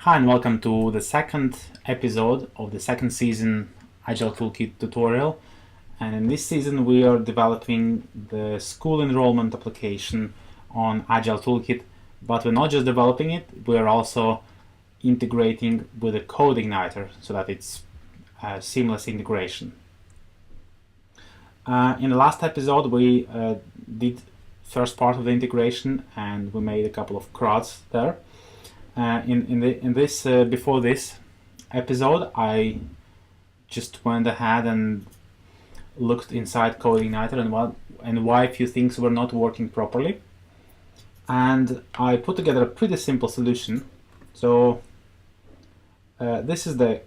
Hi and welcome to the second episode of the second season Agile Toolkit tutorial. And in this season we are developing the school enrollment application on Agile Toolkit, but we're not just developing it, we're also integrating with the CodeIgniter so that it's a seamless integration. In the last episode we did first part of the integration and we made a couple of CRUDs there. Before this episode, I just went ahead and looked inside CodeIgniter and why a few things were not working properly, and I put together a pretty simple solution. So this is the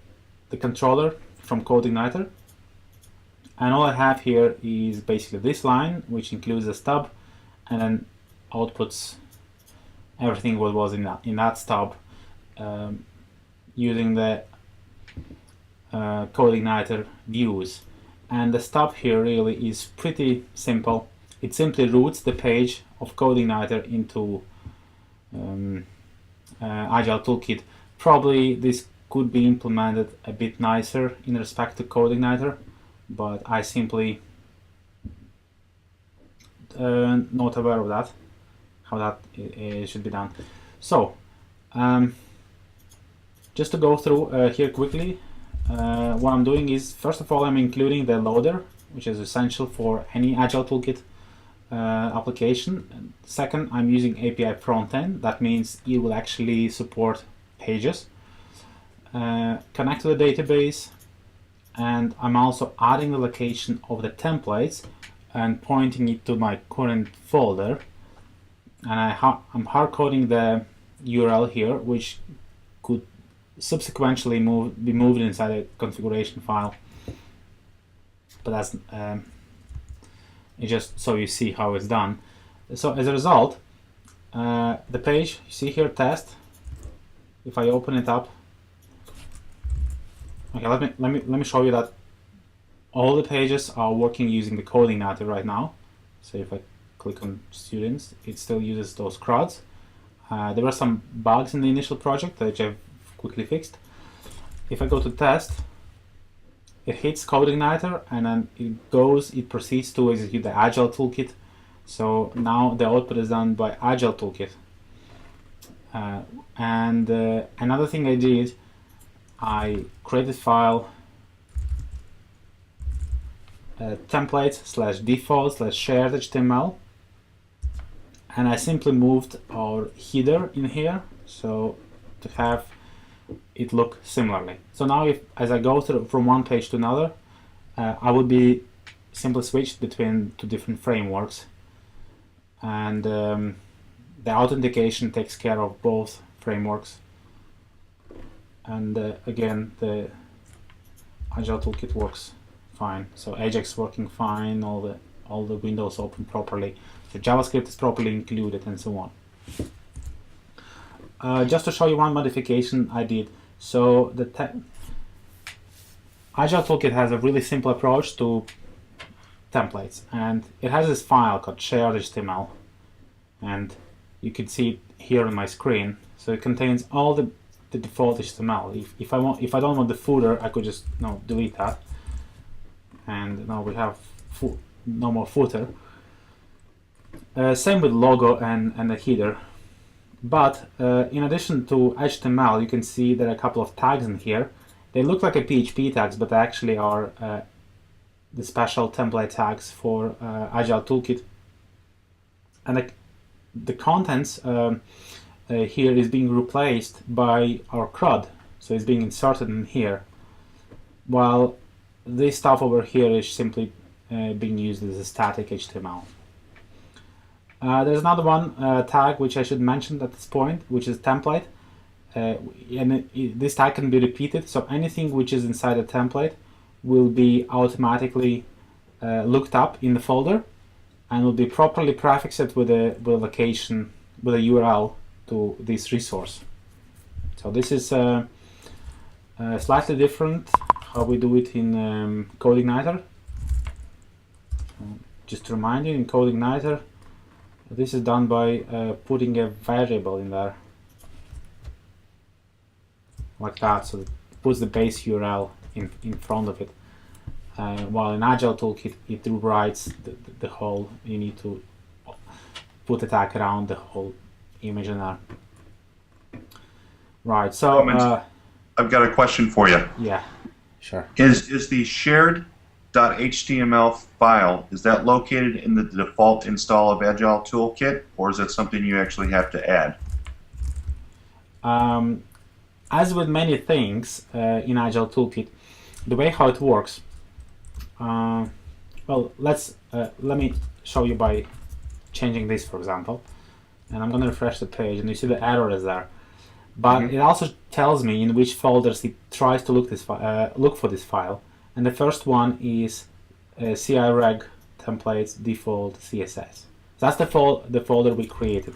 controller from CodeIgniter, and all I have here is basically this line, which includes a stub, and then outputs everything what was in that stub using the CodeIgniter views. And the stub here really is pretty simple. It simply routes the page of CodeIgniter into Agile Toolkit. Probably this could be implemented a bit nicer in respect to CodeIgniter, but I simply not aware of that, how that should be done. So just to go through here quickly, what I'm doing is, first of all, I'm including the loader, which is essential for any Agile Toolkit application. And second, I'm using API frontend. That means it will actually support pages. Connect to the database, and I'm also adding the location of the templates and pointing it to my current folder. And I'm hard-coding the URL here, which could subsequently be moved inside a configuration file. But that's it's just so you see how it's done. So as a result, the page you see here, test. If I open it up, okay, let me show you that all the pages are working using the CodeIgniter right now. So if I click on students, it still uses those CRUDs. There were some bugs in the initial project which I've quickly fixed. If I go to test, it hits CodeIgniter and then it proceeds to execute the Agile Toolkit. So now the output is done by Agile Toolkit. Another thing I did, I created file templates/default/shared HTML, and I simply moved our header in here so to have it look similarly. So now as I go through from one page to another, I would be simply switched between two different frameworks, and the authentication takes care of both frameworks. And again, the Agile Toolkit works fine. So Ajax working fine, all the windows open properly, so JavaScript is properly included, and so on. Just to show you one modification I did. So the Agile Toolkit has a really simple approach to templates, and it has this file called shared HTML, and you can see it here on my screen. So it contains all the default HTML. If I don't want the footer, I could just delete that, and now we have no more footer. Same with logo and the header. But in addition to HTML, you can see there are a couple of tags in here. They look like a PHP tags, but they actually are the special template tags for Agile Toolkit. And the contents here is being replaced by our CRUD, so it's being inserted in here, while this stuff over here is simply being used as a static HTML. There's another one tag which I should mention at this point, which is template, and this tag can be repeated, so anything which is inside a template will be automatically looked up in the folder and will be properly prefixed with a location, with a URL to this resource. So this is slightly different how we do it in CodeIgniter. Just to remind you, in CodeIgniter, this is done by putting a variable in there. like that, so it puts the base URL in front of it. While in Agile Toolkit, it rewrites the whole, you need to put a tag around the whole image in there. Right, so I've got a question for you. yeah, sure. Is the shared.html file, is that located in the default install of Agile Toolkit, or is that something you actually have to add? As with many things in Agile Toolkit, the way how it works, well, let me show you by changing this, for example, and I'm going to refresh the page, and you see the error is there. But it also tells me in which folders it tries to look for this file, and the first one is CI-reg templates default CSS. That's the folder we created.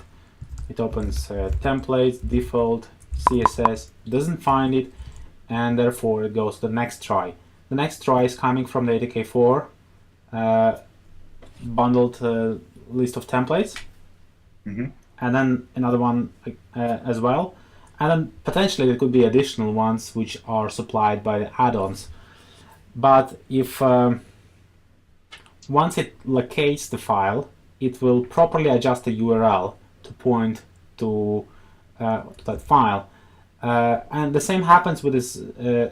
It opens templates default CSS, doesn't find it, and therefore it goes to the next try. The next try is coming from the ATK4 bundled list of templates, and then another one as well. And then potentially there could be additional ones which are supplied by the add-ons. But if once it locates the file, it will properly adjust the URL to point to that file. And the same happens with this the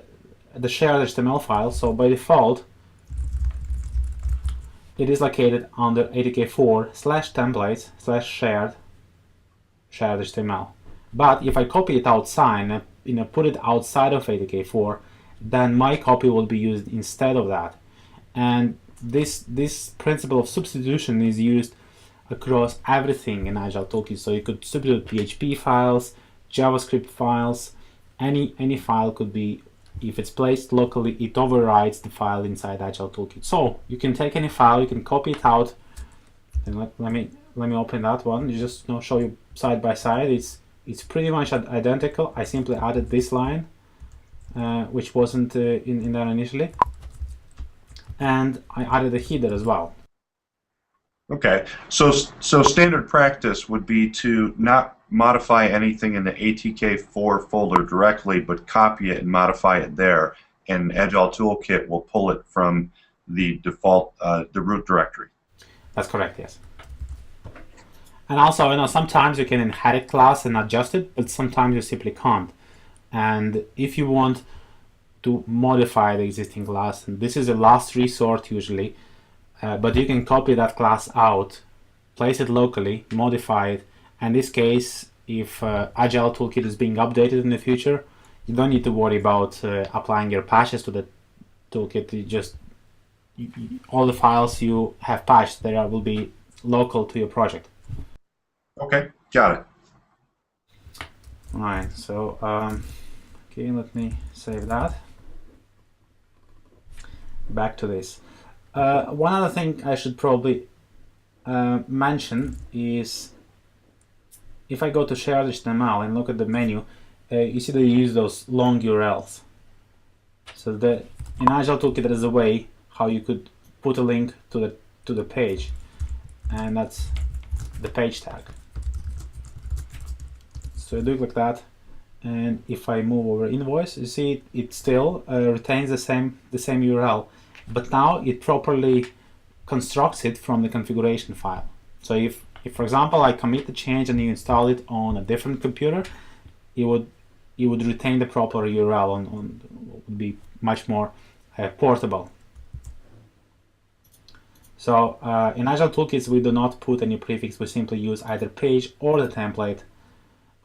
shared HTML file. So by default, it is located under ATK4/templates/shared HTML. But if I copy it outside and put it outside of ATK4, then my copy will be used instead of that. And this principle of substitution is used across everything in Agile Toolkit. So you could substitute PHP files, JavaScript files, any file could be, if it's placed locally, it overrides the file inside Agile Toolkit. So you can take any file, you can copy it out, and let me open that one. You just show you side by side. It's pretty much identical. I simply added this line, which wasn't in there initially, and I added a header as well. Okay, so standard practice would be to not modify anything in the ATK4 folder directly, but copy it and modify it there, and Agile Toolkit will pull it from the default, the root directory. That's correct, yes. And also, sometimes you can inherit class and adjust it, but sometimes you simply can't. And if you want to modify the existing class, and this is a last resort usually, but you can copy that class out, place it locally, modify it. In this case, if Agile Toolkit is being updated in the future, you don't need to worry about applying your patches to the toolkit. All the files you have patched there will be local to your project. Okay, got it. All right, so okay, let me save that. Back to this. One other thing I should probably mention is, if I go to shared HTML and look at the menu, you see they use those long URLs. So in Agile Toolkit there is a way how you could put a link to the page, and that's the page tag. So I do it like that, and if I move over invoice, you see it still retains the same URL, but now it properly constructs it from the configuration file. So if for example I commit the change and you install it on a different computer, it would retain the proper URL and would be much more portable. So in Agile Toolkits we do not put any prefix, we simply use either page or the template,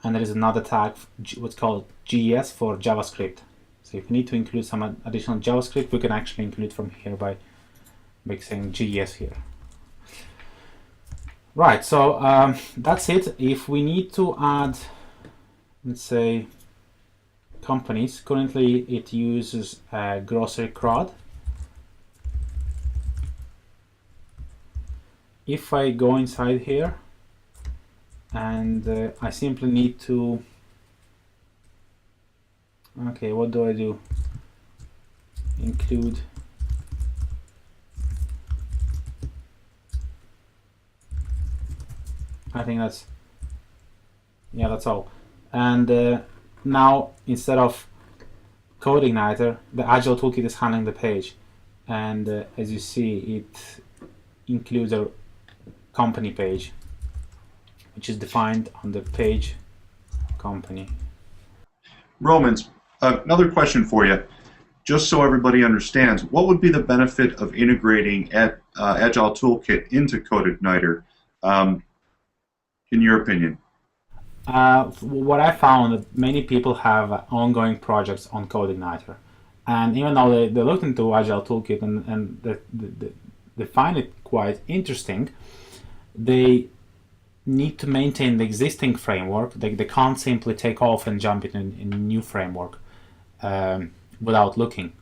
and there is another tag, what's called GS, for JavaScript. So if you need to include some additional JavaScript, we can actually include from here by saying GS here. Right, so that's it. If we need to add, let's say, companies, currently it uses grocery CRUD. If I go inside here and I simply need to, okay, what do I do? Include I think that's all. And now instead of CodeIgniter, the Agile Toolkit is handling the page, and as you see, it includes a company page, which is defined on the page company. Romans, another question for you. Just so everybody understands, what would be the benefit of integrating Agile Toolkit into CodeIgniter, in your opinion? What I found that many people have ongoing projects on CodeIgniter, and even though they looked into Agile Toolkit and they find it quite interesting, they need to maintain the existing framework. They can't simply take off and jump in a new framework without looking.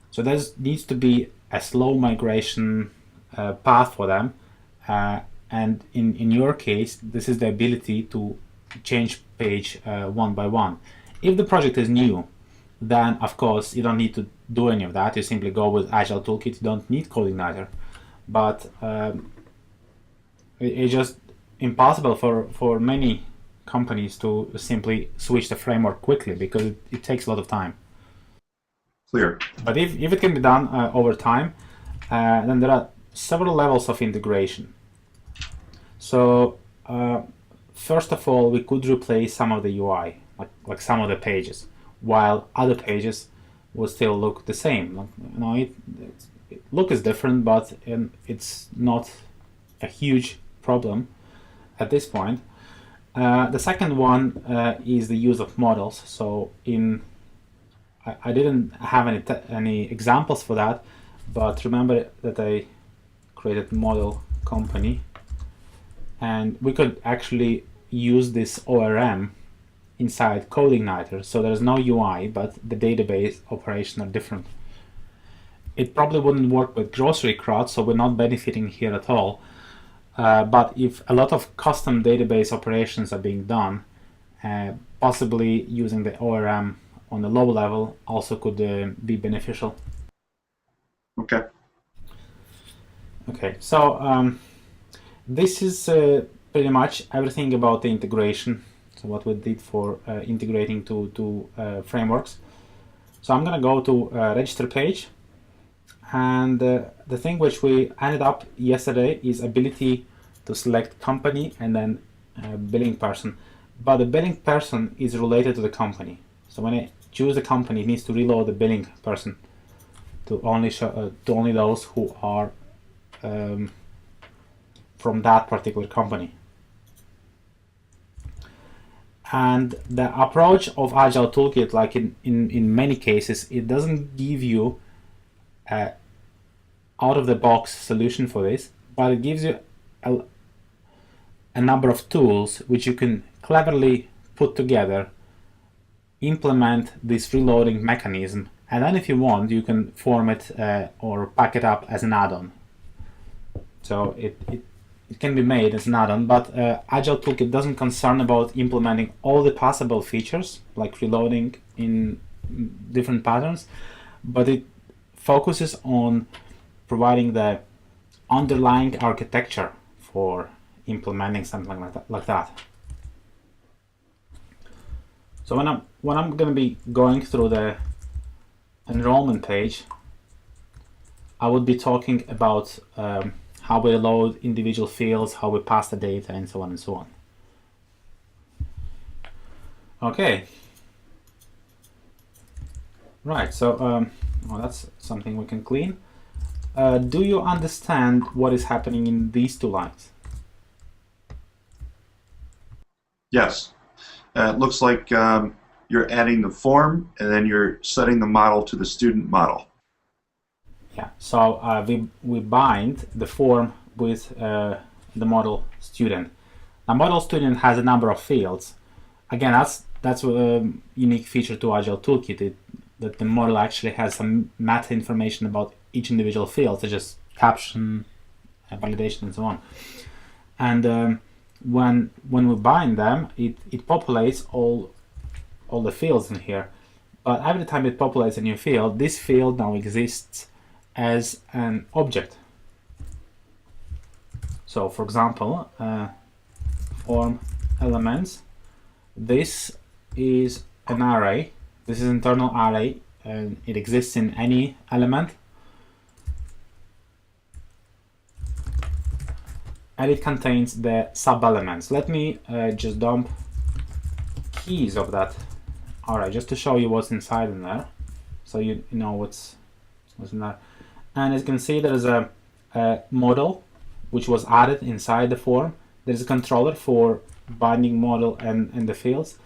So there needs to be a slow migration path for them, and in your case, this is the ability to change page one by one. If the project is new, then of course you don't need to do any of that. You simply go with Agile Toolkit. You don't need CodeIgniter, but it's just impossible for many companies to simply switch the framework quickly because it takes a lot of time. Clear. But if it can be done over time, then there are several levels of integration. So first of all, we could replace some of the UI, like some of the pages, while other pages will still look the same. It looks different, but it's not a huge problem at this point. The second one is the use of models. So I didn't have any examples for that, but remember that I created model company, and we could actually use this ORM inside CodeIgniter. So there's no UI, but the database operations are different. It probably wouldn't work with grocery crowd, so we're not benefiting here at all. But if a lot of custom database operations are being done, possibly using the ORM on the low level also could be beneficial. Okay. Okay, so this is pretty much everything about the integration. So what we did for integrating to frameworks. So I'm going to go to register page, and the thing which we ended up yesterday is ability to select company and then billing person. But the billing person is related to the company. So when I choose the company, it needs to reload the billing person to only show to only those who are from that particular company. And the approach of Agile Toolkit, like in many cases, it doesn't give you a out-of-the-box solution for this, but it gives you a number of tools which you can cleverly put together, implement this reloading mechanism, and then if you want, you can form it or pack it up as an add-on. So it can be made as an add-on, but Agile Toolkit doesn't concern about implementing all the possible features, like reloading in different patterns, but it focuses on providing the underlying architecture for implementing something like that. So when I'm going to be going through the enrollment page, I would be talking about how we load individual fields, how we pass the data, and so on and so on. Okay. Right, so well, that's something we can clean. Do you understand what is happening in these two lines? Yes. It looks like you're adding the form, and then you're setting the model to the student model. Yeah, so we bind the form with the model student. Now, model student has a number of fields. Again, that's a unique feature to Agile Toolkit, that the model actually has some meta information about each individual field, such as caption, validation, and so on. And when we bind them, it populates all the fields in here. But every time it populates a new field, this field now exists as an object. So, for example, form elements. This is an array. This is an internal array and it exists in any element, and it contains the sub-elements. Let me just dump keys of that. All right, just to show you what's inside in there, so you know what's in there. And as you can see, there is a model which was added inside the form. There's a controller for binding model and the fields,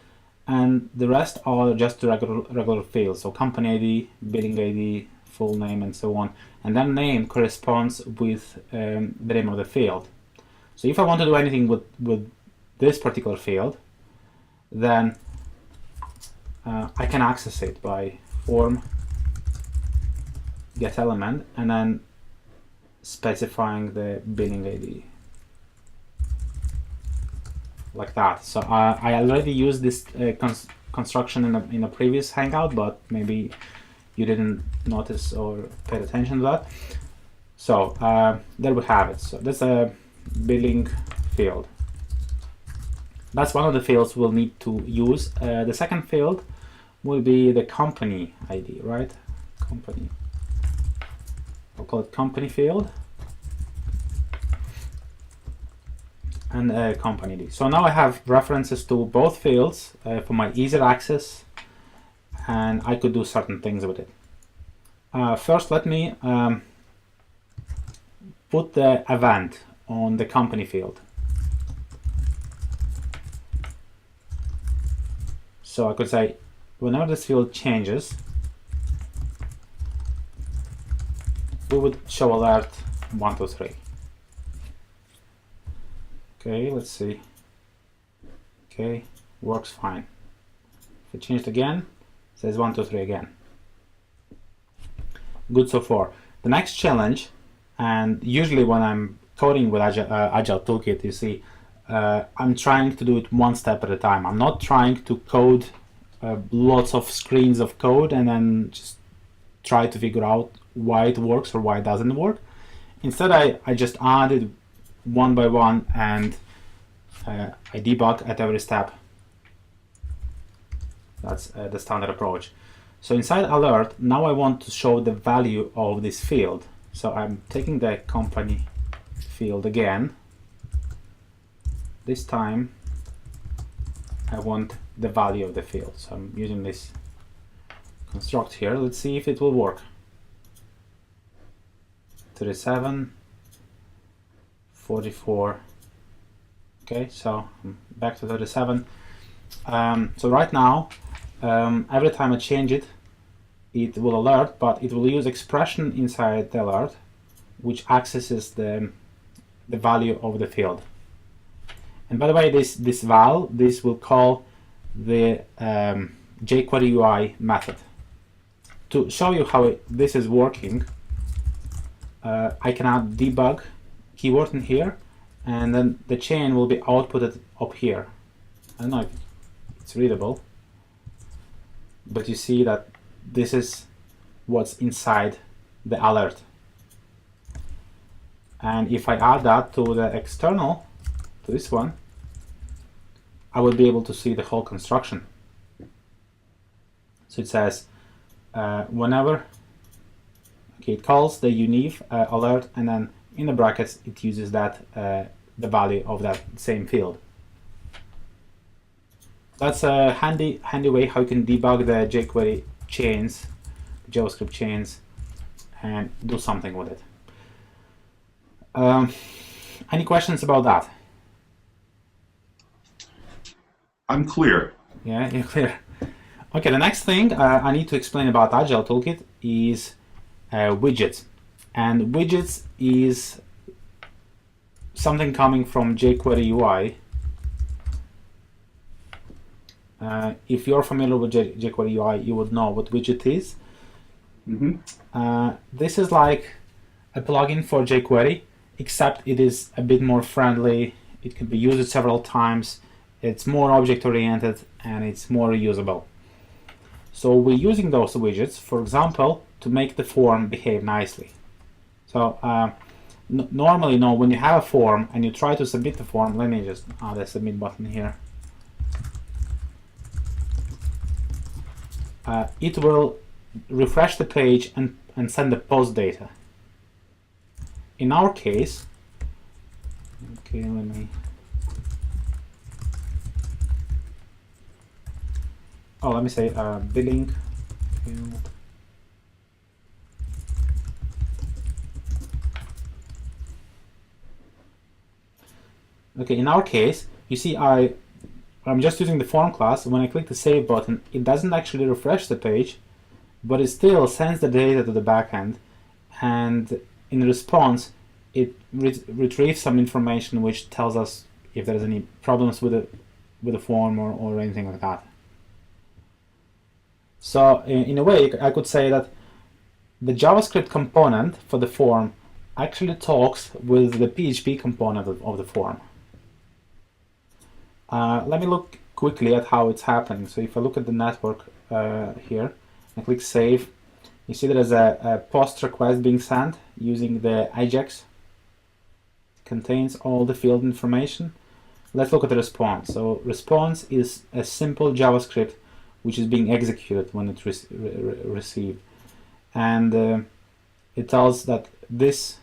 and the rest are just the regular fields. So company ID, billing ID, full name, and so on. And that name corresponds with the name of the field. So if I want to do anything with this particular field, then I can access it by form get element and then specifying the billing ID like that. So I already used this construction in a previous Hangout, but maybe you didn't notice or paid attention to that. So there we have it. So that's a billing field. That's one of the fields we'll need to use. The second field will be the company ID, right? Company. I'll call it company field. And company ID. So now I have references to both fields for my easier access, and I could do certain things with it. First, let me put the event on the company field. So I could say, whenever this field changes, we would show alert 1, 2, 3. Okay, let's see. Okay, works fine. If it changed again, it says 1, 2, 3 again. Good so far. The next challenge, and usually when I'm coding with Agile Toolkit, you see, I'm trying to do it one step at a time. I'm not trying to code lots of screens of code and then just try to figure out why it works or why it doesn't work. Instead, I just add it one by one, and I debug at every step. That's the standard approach. So inside alert, now I want to show the value of this field. So I'm taking the company field again. This time I want the value of the field. So I'm using this construct here. Let's see if it will work. 37, 44. Okay, so I'm back to 37. So right now, every time I change it, it will alert, but it will use expression inside the alert, which accesses the value of the field. And by the way, this val, this will call the jQuery UI method. To show you how this is working, I can add debug keyword in here, and then the chain will be outputted up here. I don't know if it's readable, but you see that this is what's inside the alert. And if I add that to the external, to this one, I will be able to see the whole construction. So it says whenever it calls the univ alert, and then in the brackets it uses that the value of that same field. That's a handy way how you can debug the jQuery chains, JavaScript chains, and do something with it. Any questions about that? I'm clear. Yeah, you're clear. Okay, the next thing I need to explain about Agile Toolkit is widgets. And widgets is something coming from jQuery UI. If you're familiar with jQuery UI, you would know what widget is. This is like a plugin for jQuery, except it is a bit more friendly. It can be used several times. It's more object-oriented and it's more reusable. So we're using those widgets, for example, to make the form behave nicely. So normally, when you have a form and you try to submit the form, let me just add a submit button here. It will refresh the page and send the post data. In our case, okay, let me. Oh, let me say billing field. Okay, in our case, you see I'm just using the form class. When I click the save button, it doesn't actually refresh the page, but it still sends the data to the backend, and in response, it retrieves some information which tells us if there's any problems with the form or anything like that. So in a way, I could say that the JavaScript component for the form actually talks with the PHP component of the form. Let me look quickly at how it's happening. So if I look at the network here and click save, you see there's a post request being sent using the Ajax. It contains all the field information. Let's look at the response. So response is a simple JavaScript which is being executed when it's received. And it tells that this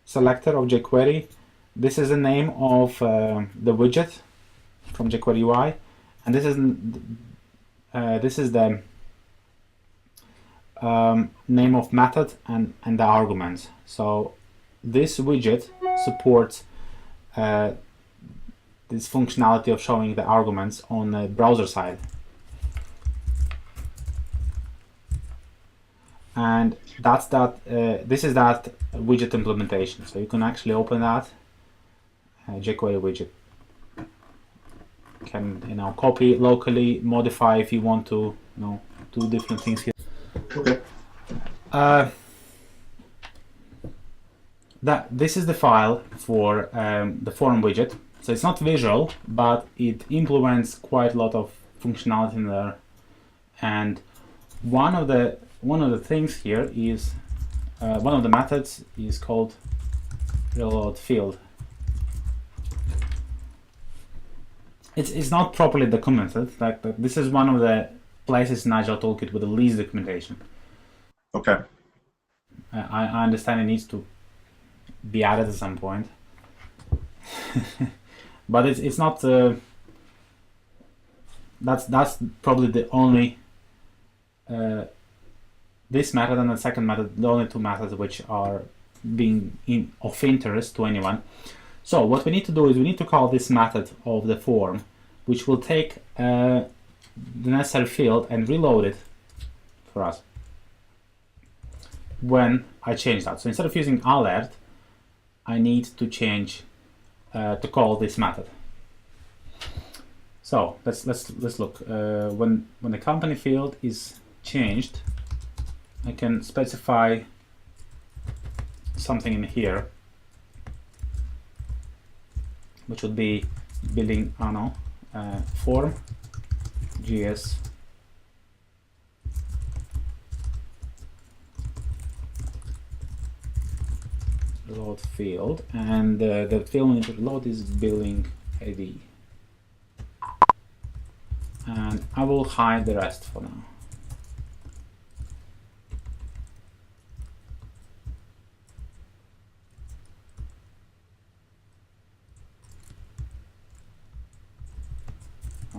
selector of jQuery, this is the name of the widget from jQuery UI, and this is the name of method and the arguments. So this widget supports this functionality of showing the arguments on the browser side. And this is that widget implementation. So you can actually open that jQuery widget. Can copy locally, modify if you want to do different things here. Okay. This is the file for the form widget. So it's not visual, but it implements quite a lot of functionality in there. And one of the things here is one of the methods is called reload field. It's not properly documented. Like this is one of the places in Agile Toolkit with the least documentation. Okay. I understand it needs to be added at some point, but it's not. That's probably the only. This method and the second method, the only two methods which are being of interest to anyone. So what we need to do is we need to call this method of the form, which will take the necessary field and reload it for us when I change that. So instead of using alert, I need to change to call this method. So let's look. When the company field is changed, I can specify something in here, which would be billing form GS load field, and the field we need to load is billing ID, and I will hide the rest for now.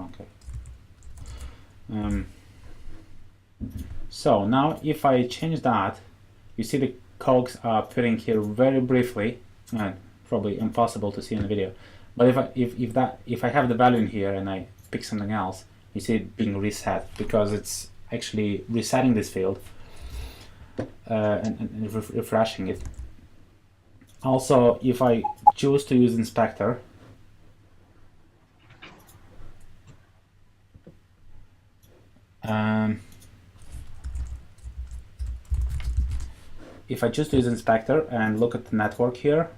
Okay. So now if I change that, you see the cogs are appearing here very briefly, probably impossible to see in the video. But if I have the value in here and I pick something else, you see it being reset because it's actually resetting this field and refreshing it. Also, if I choose to use inspector, if I choose to use inspector and look at the network here,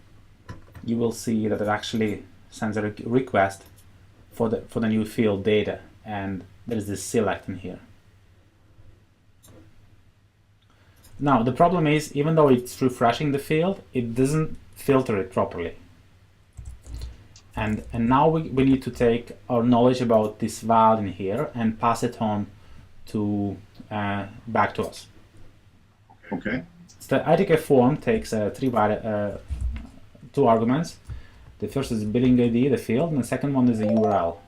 you will see that it actually sends a request for the new field data, and there is this select in here. Now the problem is, even though it's refreshing the field, it doesn't filter it properly. And now we need to take our knowledge about this val in here and pass it on to back to us. Okay. So the ITK form takes two arguments. The first is billing ID, the field, and the second one is the URL.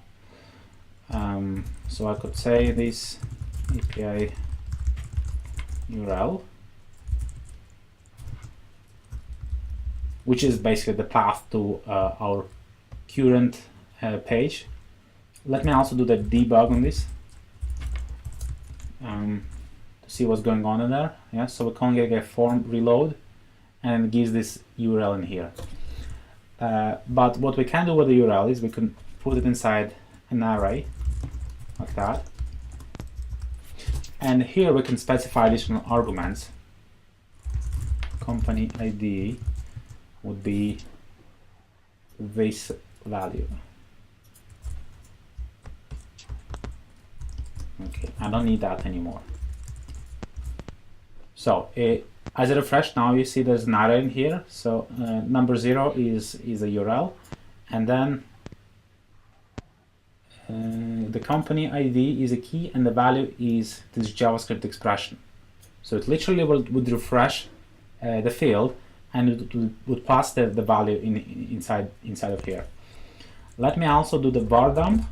So I could say this API URL, which is basically the path to our current page. Let me also do the debug on this to see what's going on in there. Yeah, so we're calling it a form reload, and it gives this URL in here. But what we can do with the URL is we can put it inside an array like that, and here we can specify additional arguments. Company ID would be this value. Okay, I don't need that anymore. So as I refresh now, you see there's an array in here. So number 0 is a URL, and then the company ID is a key, and the value is this JavaScript expression. So it literally would refresh the field, and it would pass the value inside of here. Let me also do the var dump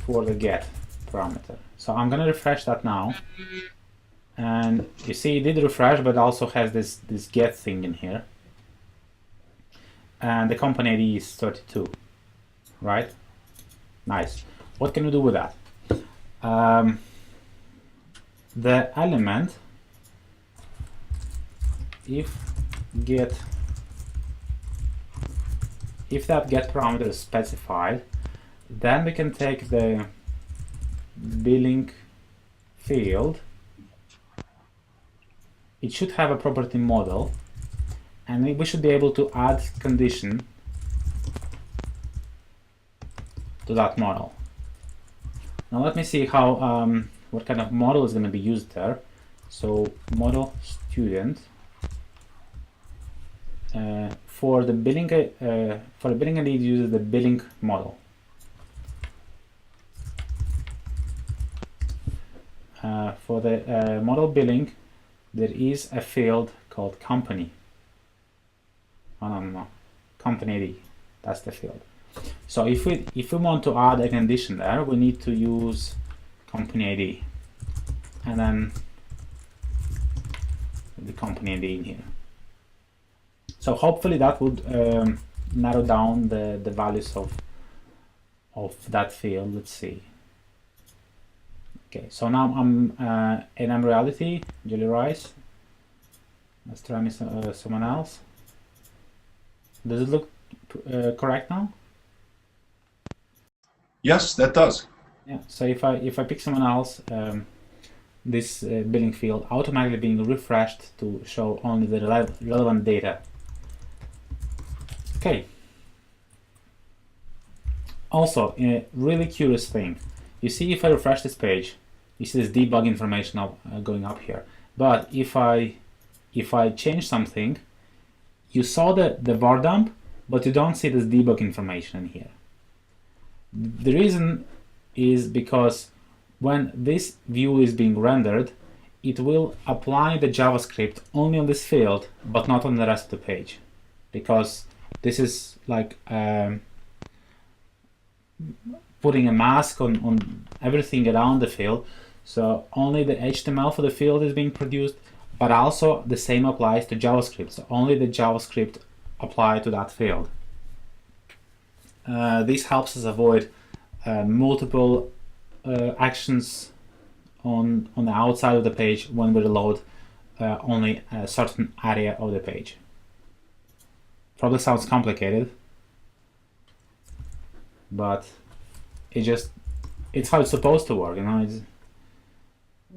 for the get parameter. So I'm going to refresh that now, and you see it did refresh, but also has this get thing in here, and the company ID is 32, right? Nice. What can we do with that? The element, if that get parameter is specified, then we can take the billing field. It should have a property model, and we should be able to add condition to that model. Now let me see how what kind of model is going to be used there. So model student for the billing ID, it uses the billing model. For the model billing, there is a field called company. Oh, no, company ID. That's the field. So if we want to add a condition there, we need to use company ID, and then the company ID in here. So hopefully that would narrow down the values of that field. Let's see. Okay, so now I'm in reality, Julie Rice. Let's try someone else. Does it look correct now? Yes, that does. Yeah. So if I pick someone else, this billing field automatically being refreshed to show only the relevant data. Okay. Also, a really curious thing. You see, if I refresh this page, you see this debug information going up here. But if I change something, you saw the var dump, but you don't see this debug information in here. The reason is because when this view is being rendered, it will apply the JavaScript only on this field, but not on the rest of the page, because this is like putting a mask on everything around the field. So only the HTML for the field is being produced, but also the same applies to JavaScript. So only the JavaScript apply to that field. This helps us avoid multiple actions on the outside of the page when we reload only a certain area of the page. Probably sounds complicated, but it's how it's supposed to work, you know.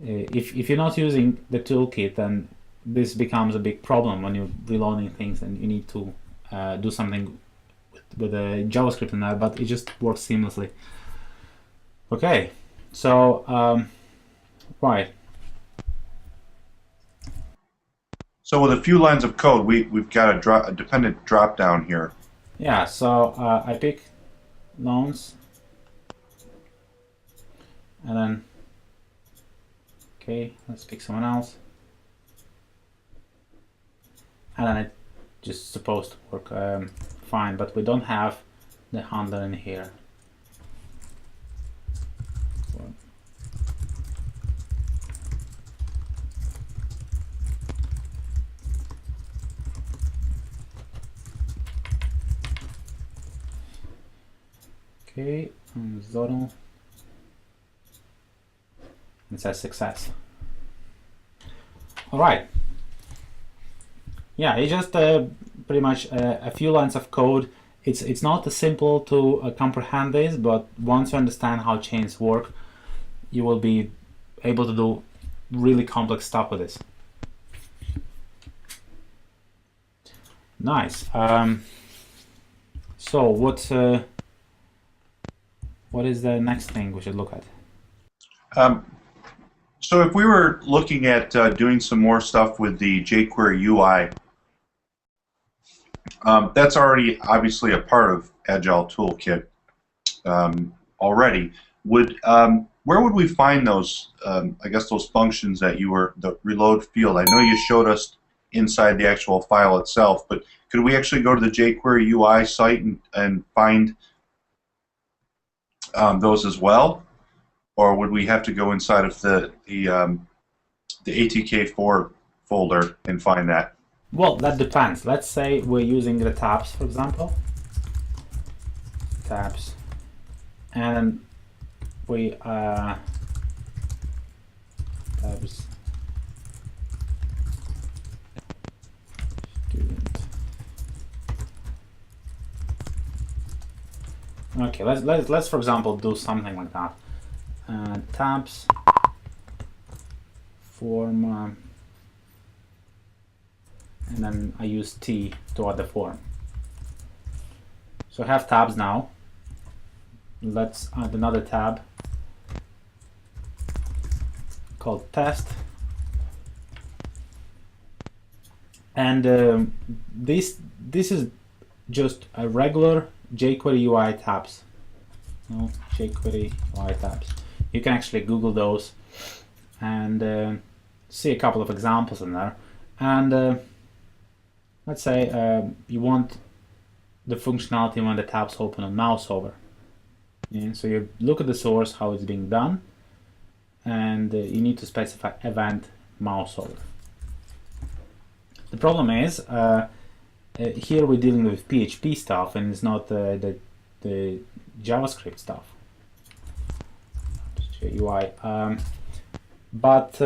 If you're not using the toolkit, then this becomes a big problem when you're reloading things and you need to do something with the JavaScript in there, but it just works seamlessly. Okay, so right. So with a few lines of code, we've got a dependent drop down here. Yeah, so I pick loans, and then Okay, let's pick someone else. And then it's just supposed to work fine, but we don't have the handler in here. Okay, Zodal. It says success. All right. Yeah, it's just pretty much a few lines of code. It's not simple to comprehend this, but once you understand how chains work, you will be able to do really complex stuff with this. Nice. So what is the next thing we should look at? So if we were looking at doing some more stuff with the jQuery UI, that's already obviously a part of Agile Toolkit already. Where would we find those, I guess, those functions that you were, the reload field? I know you showed us inside the actual file itself, but could we actually go to the jQuery UI site and find those as well? Or would we have to go inside of the ATK4 folder and find that? Well, that depends. Let's say we're using the tabs, for example. Tabs. And we tabs student. Okay, let's for example do something like that. Tabs form, and then I use T to add the form. So I have tabs now. Let's add another tab called test, and this is just a regular jQuery UI tabs. No, jQuery UI tabs. You can actually Google those and see a couple of examples in there. And let's say you want the functionality when the tabs open on mouse over. Yeah, so you look at the source, how it's being done, and you need to specify event mouse over. The problem is here we're dealing with PHP stuff, and it's not the JavaScript stuff. UI. But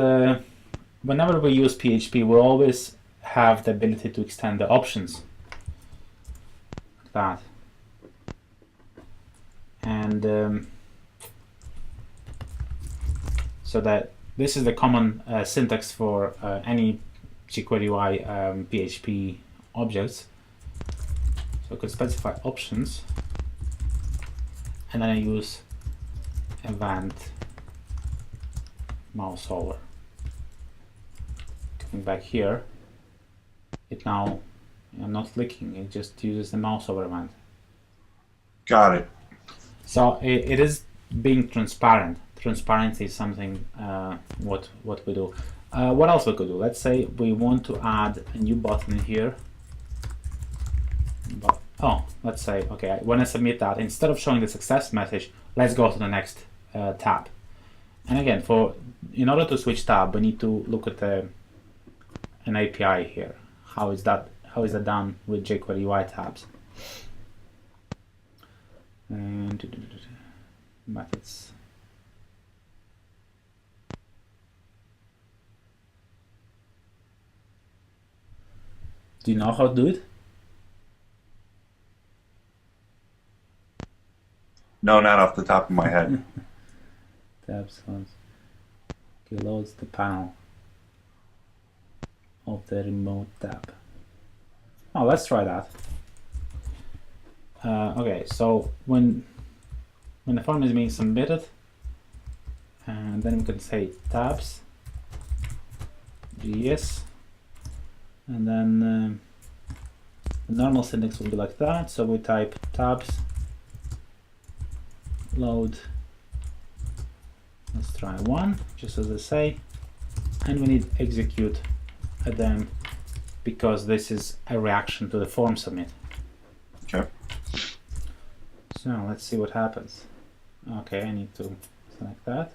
whenever we use PHP, we always have the ability to extend the options like that. And so that this is the common syntax for any jQuery UI PHP objects. So I could specify options, and then I use event mouse over. Coming back here, it now, I'm not clicking, it just uses the mouse over event. Got it. So it is being transparent. Transparency is something what we do. What else we could do? Let's say we want to add a new button in here. But, oh, let's say, okay, when I submit that, instead of showing the success message, let's go to the next tab. And again, in order to switch tab, we need to look at an API here. How is that done with jQuery UI tabs? And methods. Do you know how to do it? No, not off the top of my head. Tabs okay, loads the panel of the remote tab. Oh, let's try that. Okay, so when the form is being submitted, and then we can say tabs GS, and then the normal syntax will be like that. So we type tabs load. Let's try one, just as I say. and we need execute them because this is a reaction to the form submit. Okay. So let's see what happens. Okay, I need to select that.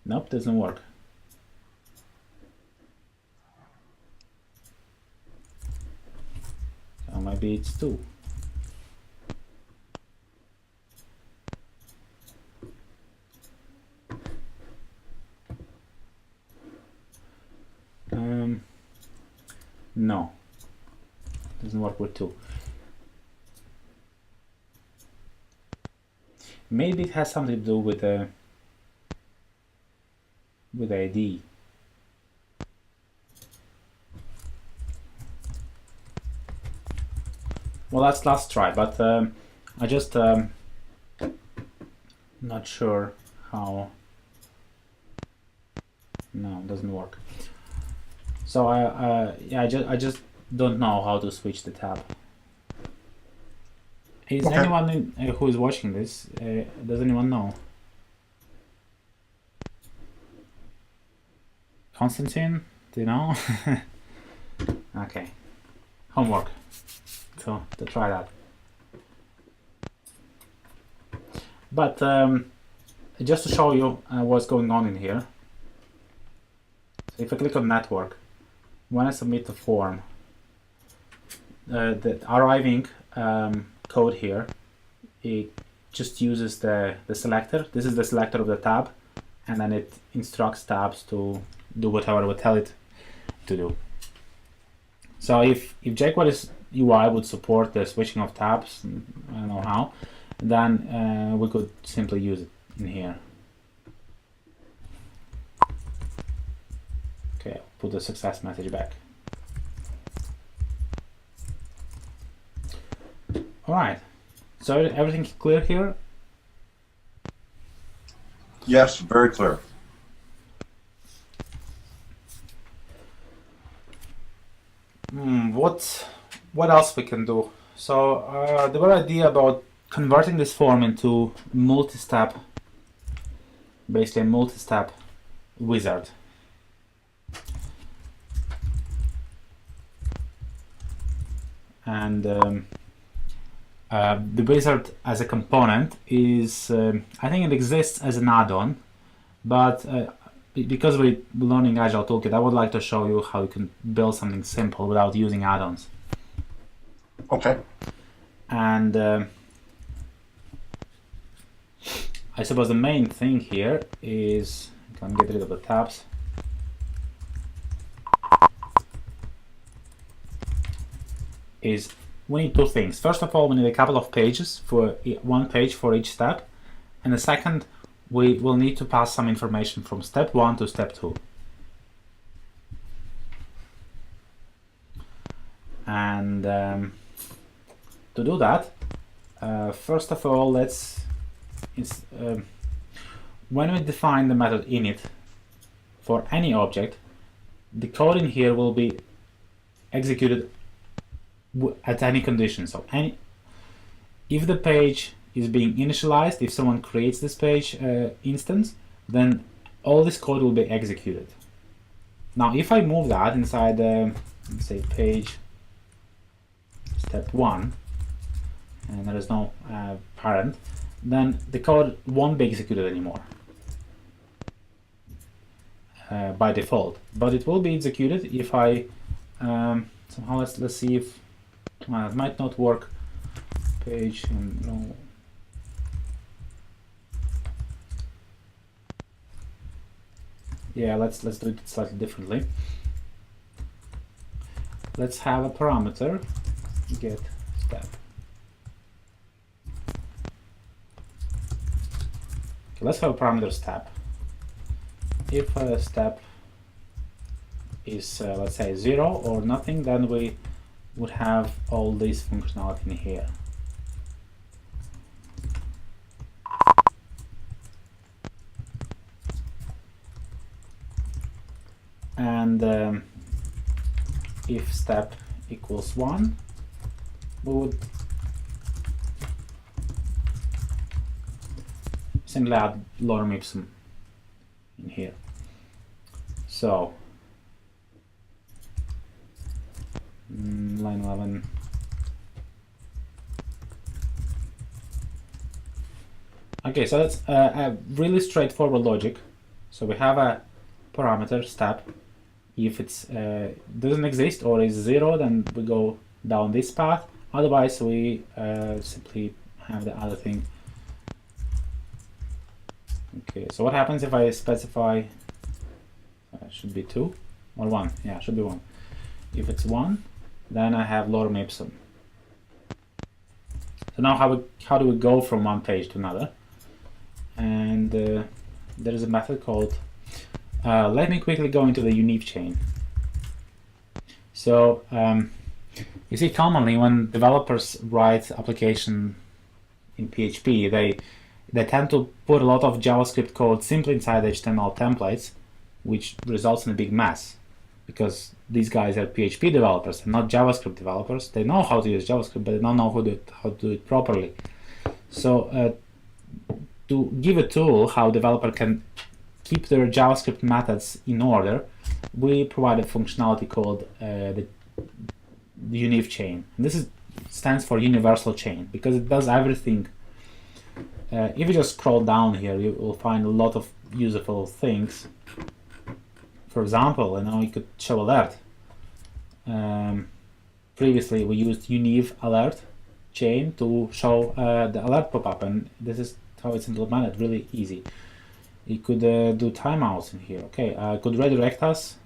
Nope, doesn't work. So maybe it's 2. No, doesn't work with 2. Maybe it has something to do with ID. Well, let's try, but I just not sure how. No, it doesn't work. So yeah, I just don't know how to switch the tab. Is Okay. anyone who is watching this? Does anyone know? Constantine, do you know? Okay, homework. So to try that. But just to show you what's going on in here. So if I click on network, when I submit the form, the arriving code here, it just uses the selector. This is the selector of the tab, and then it instructs tabs to do whatever we tell it to do. So if jQuery UI would support the switching of tabs, I don't know how, then we could simply use it in here. Okay, I'll put the success message back. All right, so everything clear here? Yes, very clear. What else we can do? So the whole idea about converting this form into multi-step, basically a multi-step wizard. And the wizard as a component is, I think it exists as an add-on, but because we're learning Agile Toolkit, I would like to show you how you can build something simple without using add-ons. Okay. And I suppose the main thing here is, I can get rid of the tabs. Is we need 2 things. First of all, we need a couple of pages, for 1 page for each step. And the second, we will need to pass some information from step 1 to step 2. And to do that, first of all, when we define the method init for any object, the code in here will be executed at any condition. So if the page is being initialized, if someone creates this page instance, then all this code will be executed. Now, if I move that inside, let's say page step 1, and there is no parent, then the code won't be executed anymore by default. But it will be executed if I somehow let's see if it might not work. Page and yeah, let's do it slightly differently. Let's have a parameter get step. Okay, let's have a parameter step. If a step is let's say 0 or nothing, then we would have all this functionality in here. And if step equals 1, we would simply add lorem ipsum in here. So line 11. Okay, so that's a really straightforward logic. So we have a parameter step. If it's doesn't exist or is 0, then we go down this path. Otherwise, we simply have the other thing. Okay, so what happens if I specify? Should be 2 or 1? Yeah, should be 1. If it's 1, then I have lorem ipsum. So now how do we go from one page to another? And there is a method called. Let me quickly go into the univ chain. So you see, commonly when developers write application in PHP, they tend to put a lot of JavaScript code simply inside HTML templates, which results in a big mess, because these guys are PHP developers and not JavaScript developers. They know how to use JavaScript, but they don't know how to do it properly. So to give a tool how a developer can keep their JavaScript methods in order, we provide a functionality called the univ chain. And this stands for universal chain because it does everything. If you just scroll down here, you will find a lot of useful things. For example, you could show alert. Previously, we used univ alert chain to show the alert pop-up, and this is how it's implemented. Really easy. You could do timeouts in here. Okay, could redirect us.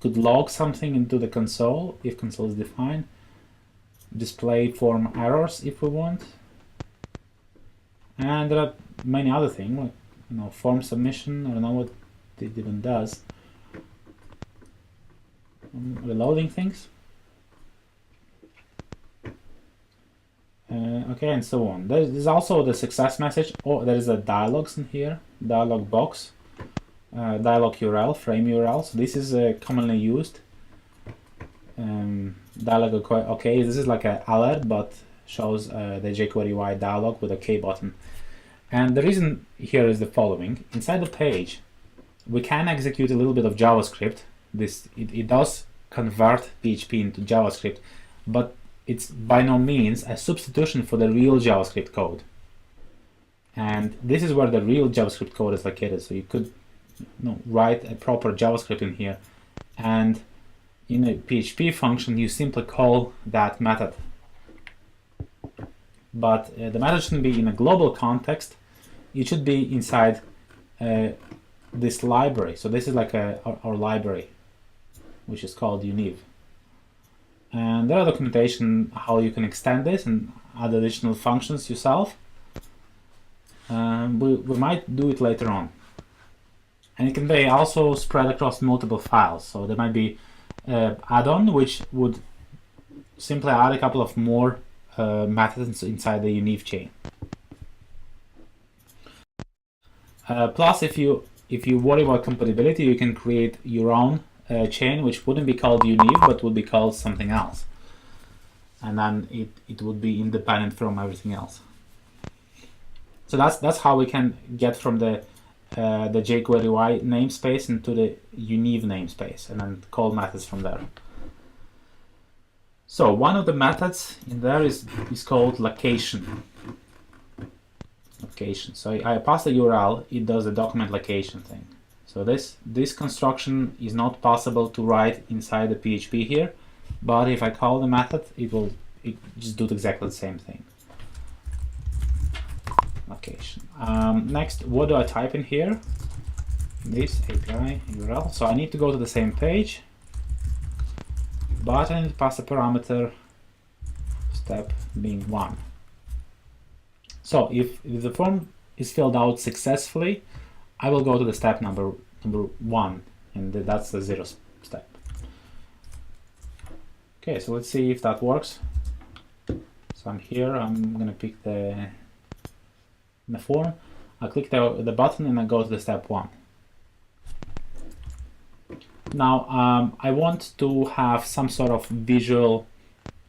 Could log something into the console if console is defined. Display form errors if we want. And there are many other things like form submission. I don't know what it even does. Reloading things. Okay, and so on. There's also the success message. Oh, there is a dialogues in here. Dialog box. Dialog URL, frame URL. So this is commonly used. Dialog OK. This is like an alert, but shows the jQuery UI dialog with a K button. And the reason here is the following. Inside the page, we can execute a little bit of JavaScript. It does convert PHP into JavaScript, but it's by no means a substitution for the real JavaScript code. And this is where the real JavaScript code is located. So you could write a proper JavaScript in here, and in a PHP function, you simply call that method. But the method shouldn't be in a global context. It should be inside this library. So this is like our library, which is called univ. And there are documentation how you can extend this and add additional functions yourself. We might do it later on. And it can be also spread across multiple files. So there might be add-on, which would simply add a couple of more methods inside the univ chain. Plus, if you worry about compatibility, you can create your own chain, which wouldn't be called univ, but would be called something else. And then it would be independent from everything else. So that's how we can get from the jQuery UI namespace into the univ namespace, and then call methods from there. So one of the methods in there is called location. Location. So I pass the URL, it does the document location thing. So this construction is not possible to write inside the PHP here, but if I call the method, it just do exactly the same thing. Location. Next, what do I type in here? This API URL. So I need to go to the same page, but I need to pass a parameter, step being 1. So if the form is filled out successfully, I will go to the step number 1, and that's the 0 step. Okay, so let's see if that works. So I'm here, I'm going to pick the form. I click the button and I go to the step 1. Now I want to have some sort of visual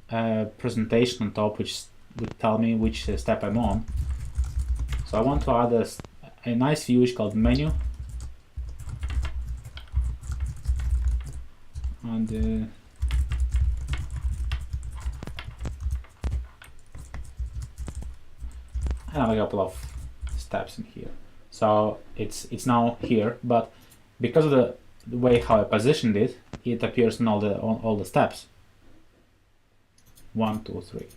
presentation on top, which would tell me which step I'm on. So I want to add a nice view called menu, and I have a couple of steps in here. So it's now here, but because of the way how I positioned it, it appears in all the steps. 1, 2, 3.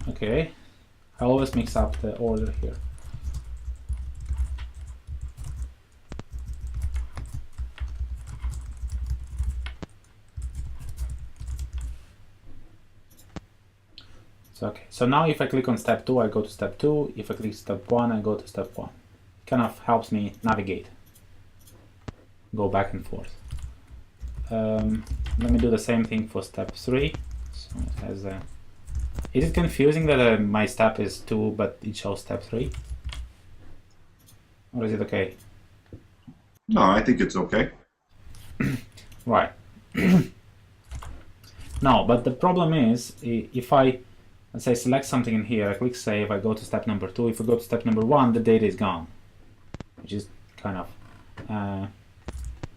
Okay, I always mix up the order here. Okay, so now if I click on step 2, I go to step 2. If I click step 1, I go to step 1. It kind of helps me navigate, go back and forth. Let me do the same thing for step 3. So it has a... Is it confusing that my step is 2, but it shows step 3? Or is it okay? No, I think it's okay. Right. No, but the problem is, if I, let's say, select something in here, I click save, I go to step number 2. If I go to step number 1, the data is gone, which is kind of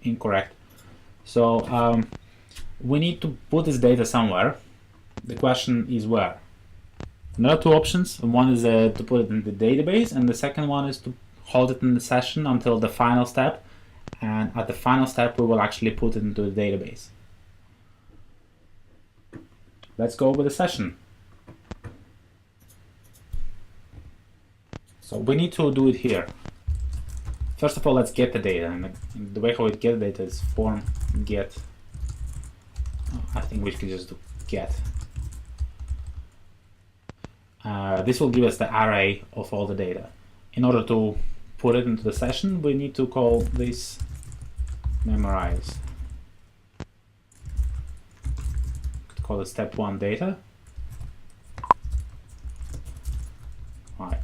incorrect. So we need to put this data somewhere. The question is where. There are two options. One is to put it in the database, and the second one is to hold it in the session until the final step. And at the final step, we will actually put it into the database. Let's go with the session. So we need to do it here. First of all, let's get the data. And the way how we get the data is form get. I think we could just do get. This will give us the array of all the data. In order to put it into the session, we need to call this memorize. Could call it step 1 data. Right.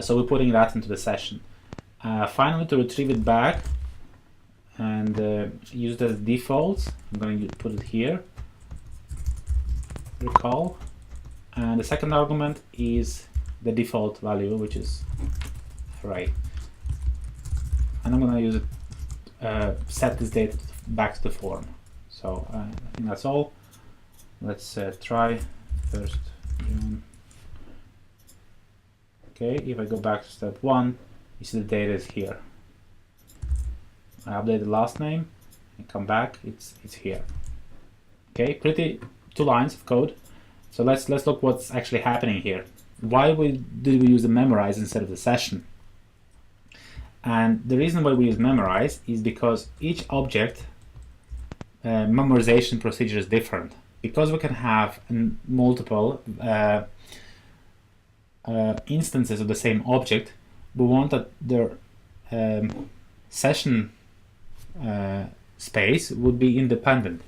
So we're putting that into the session. Finally, to retrieve it back and use it as default, I'm going to put it here. Recall. And the second argument is the default value, which is array. And I'm going to use it, set this data back to the form. So I think that's all. Let's try 1st June. Okay, if I go back to step 1, you see the data is here. I update the last name and come back, it's here. Okay, pretty 2 lines of code. So let's look what's actually happening here. Why did we use the memorize instead of the session? And the reason why we use memorize is because each object memorization procedure is different. Because we can have multiple instances of the same object, we want that their session space would be independent.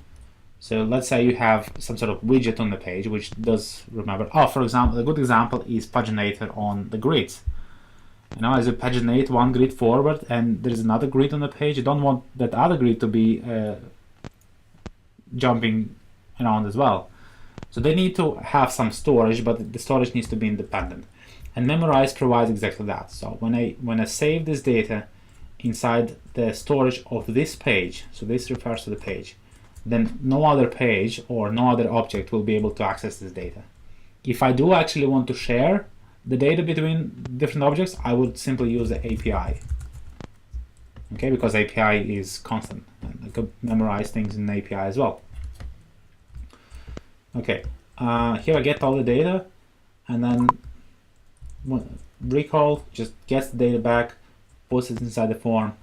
So let's say you have some sort of widget on the page which does remember. Oh, for example, a good example is paginator on the grids. You know, as you paginate one grid forward and there is another grid on the page, you don't want that other grid to be jumping around as well. So they need to have some storage, but the storage needs to be independent. And memorize provides exactly that. So when I save this data inside the storage of this page, so this refers to the page, then no other page or no other object will be able to access this data. If I do actually want to share the data between different objects, I would simply use the API. Okay, because API is constant. And I could memorize things in API as well. Okay, here I get all the data, and then recall just gets the data back, puts it inside the form.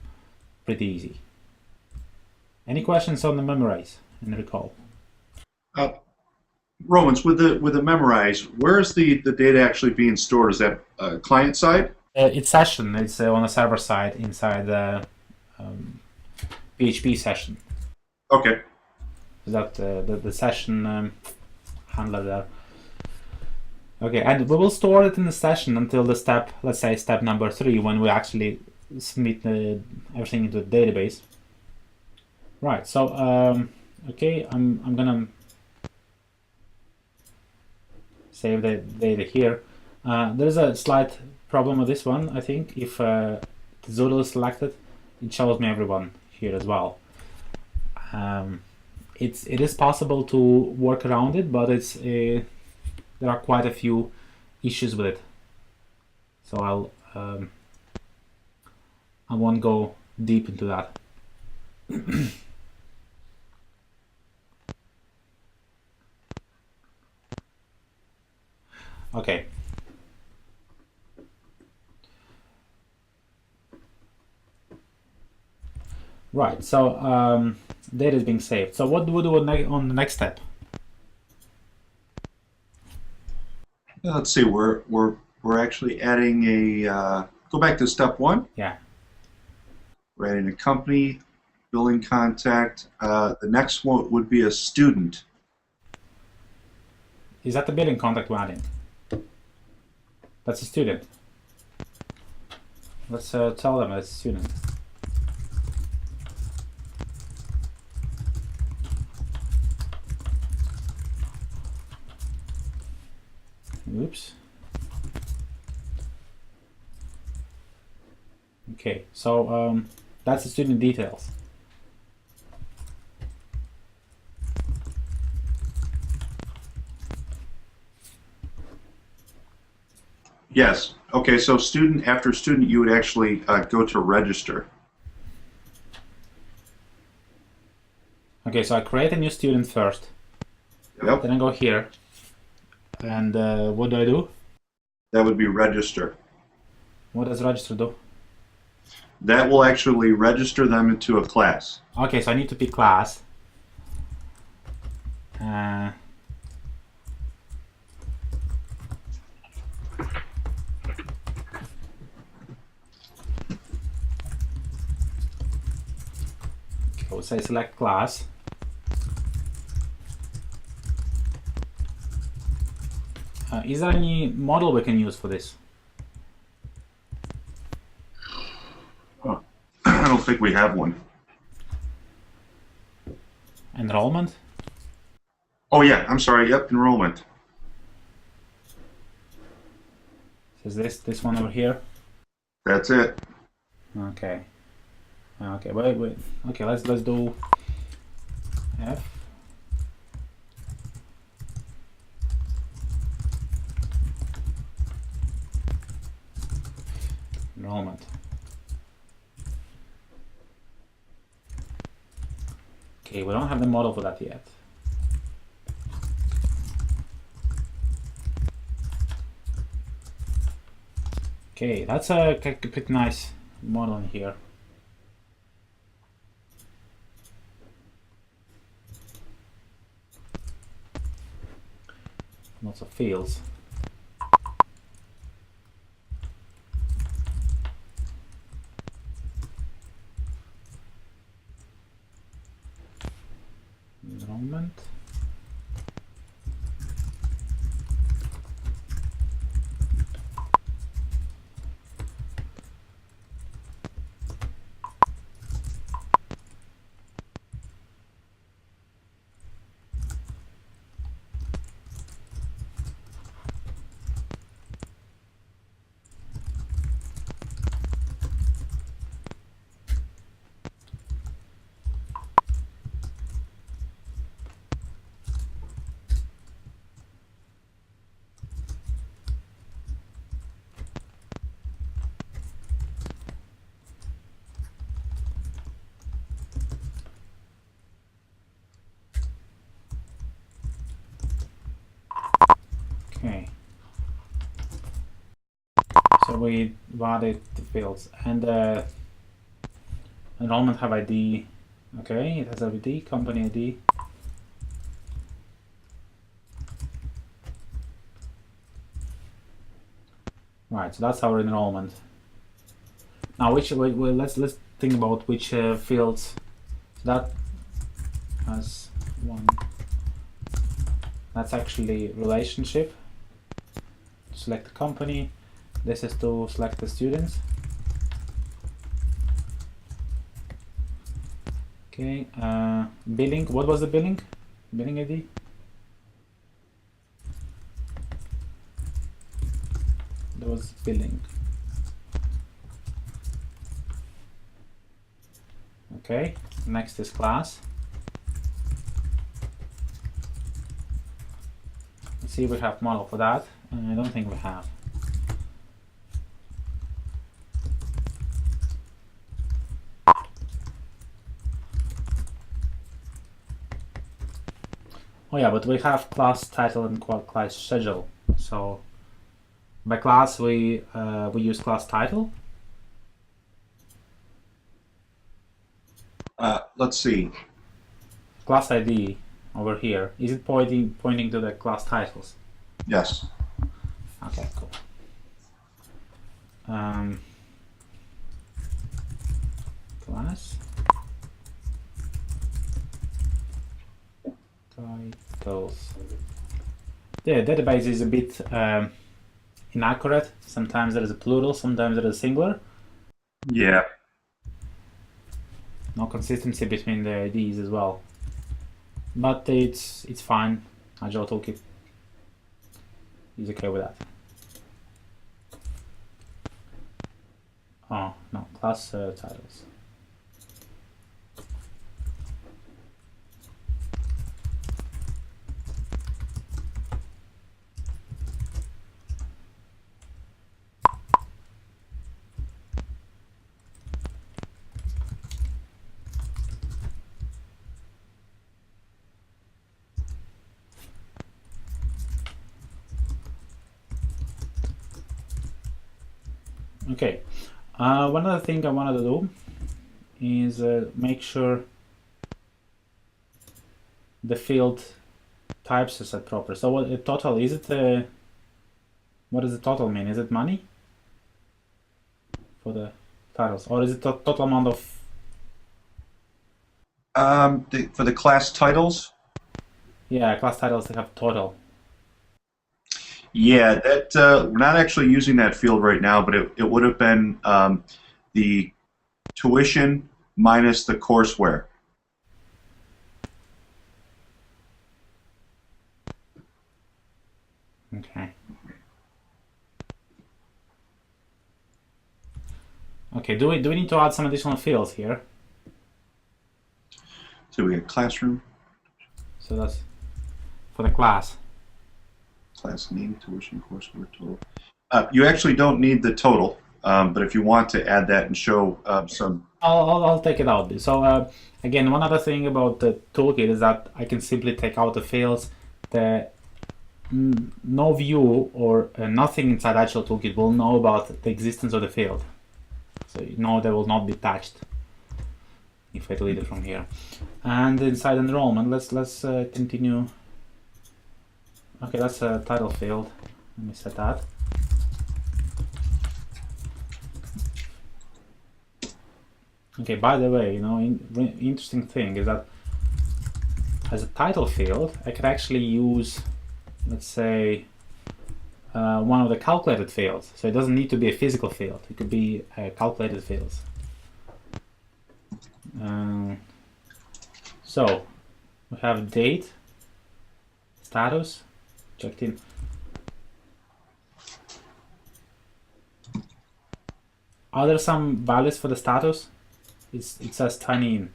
Pretty easy. Any questions on the memorize and recall? Romans, with the memorize, where is the data actually being stored? Is that client side? It's session. It's on a server side inside the PHP session. Okay. Is that the session handler there? Okay, and we will store it in the session until the step, let's say step number 3, when we actually submit everything into the database. Right. So okay, I'm gonna save the data here. There's a slight problem with this one. I think if the Zoodle is selected, it shows me everyone here as well. It is possible to work around it, but there are quite a few issues with it. So I won't go deep into that. Okay. Right. So data is being saved. So what do we do on the next step? Let's see. We're actually adding a. Go back to step 1. Yeah. We're adding a company, billing contact. The next one would be a student. Is that the billing contact we're adding? That's a student. Let's tell them it's a student. Oops. Okay, so that's the student details. Yes. Okay. So student after student, you would actually go to register. Okay, so I create a new student first. Yep. Then I go here. And what do I do? That would be register. What does register do? That will actually register them into a class. Okay, so I need to pick class. Okay, we'll say select class. Is there any model we can use for this? I don't think we have one. Enrollment? Oh yeah, I'm sorry. Yep, enrollment. Is this one over here? That's it. Okay. Okay. Wait. Okay. Let's do F. Enrollment. Okay, we don't have the model for that yet. Okay, that's a pretty nice model in here. Lots of fields. Enrollment. Okay. So we added the fields and enrollment have ID. Okay, it has ID, company ID. Right, so that's our enrollment. Now, let's think about which fields. So as one. That's actually relationship. Select the company. This is to select the students. Okay, billing. What was the billing? Billing ID? That was billing. Okay, next is class. Let's see if we have model for that. I don't think we have. Oh yeah, but we have class title and class schedule. So by class we use class title. Let's see. Class ID over here. Is it pointing to the class titles? Yes. Okay, cool. Class titles. The database is a bit inaccurate. Sometimes there is a plural, sometimes there is a singular. Yeah. No consistency between the IDs as well. But it's fine. Agile Toolkit is okay with that. Oh no, class titles. Okay, one other thing I wanted to do is make sure the field types are set proper. So what the total, is it what does the total mean? Is it money for the titles, or is it the total amount of? For the class titles. Yeah, class titles they have total. Yeah, that we're not actually using that field right now, but it would have been the tuition minus the courseware. Okay. Okay. Do we need to add some additional fields here? So we got classroom, So that's for the class. class name, tuition, courseware, total. You actually don't need the total, but if you want to add that and show some. I'll take it out. So again, one other thing about the toolkit is that I can simply take out the fields. No view or nothing inside Agile Toolkit will know about the existence of the field. So you know they will not be touched if I delete it from here. And inside enrollment, let's continue. Okay, that's a title field. Let me set that. Okay, by the way, interesting thing is that as a title field, I could actually use, let's say, one of the calculated fields. So it doesn't need to be a physical field. It could be calculated fields. So we have date, status, checked in. Are there some values for the status? It says tiny in.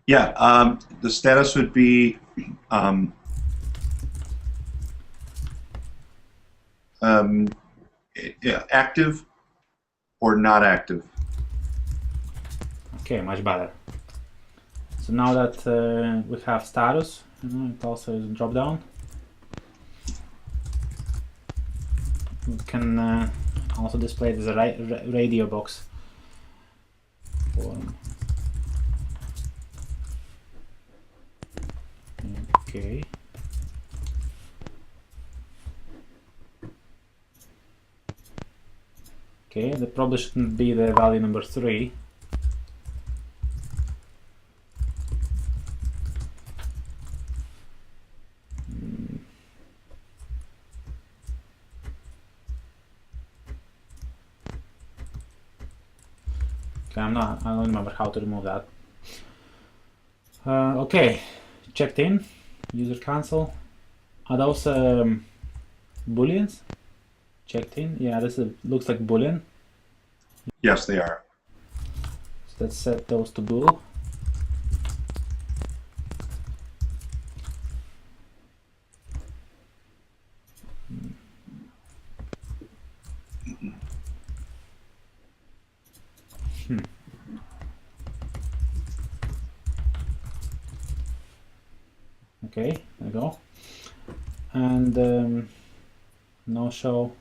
Yeah, the status would be active or not active. Okay, much better. So now that we have status, it also is a drop down. We can also display it as a radio box form. Okay. Okay, that probably shouldn't be the value number 3. Okay, I don't remember how to remove that. Okay, checked in, user cancel. Are those booleans? Checked in. Yeah, this looks like boolean. Yes, they are. So let's set those to bool. Okay, there we go. And no show.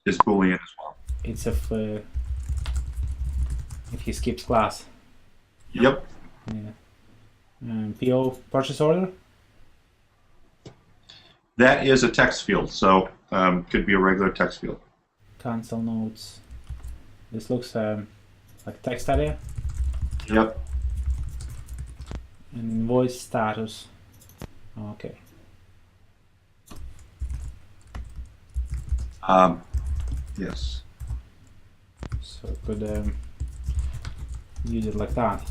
Is Boolean as well. It's if he skips class. Yep. Yeah. PO purchase order. That is a text field, so could be a regular text field. Cancel notes. This looks like text area. Yep. And invoice status. Okay. Yes. So could use it like that.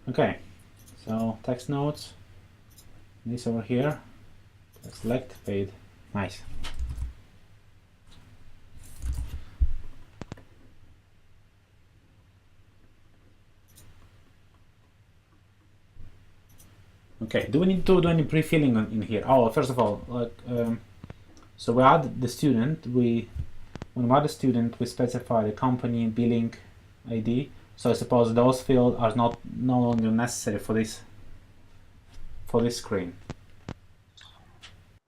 Okay. So text notes. This over here. Select paid. Nice. Okay, do we need to do any pre-filling in here? Oh, first of all, like, so we add the student. When we add the student, we specify the company, billing, ID. So I suppose those fields are no longer necessary for this screen.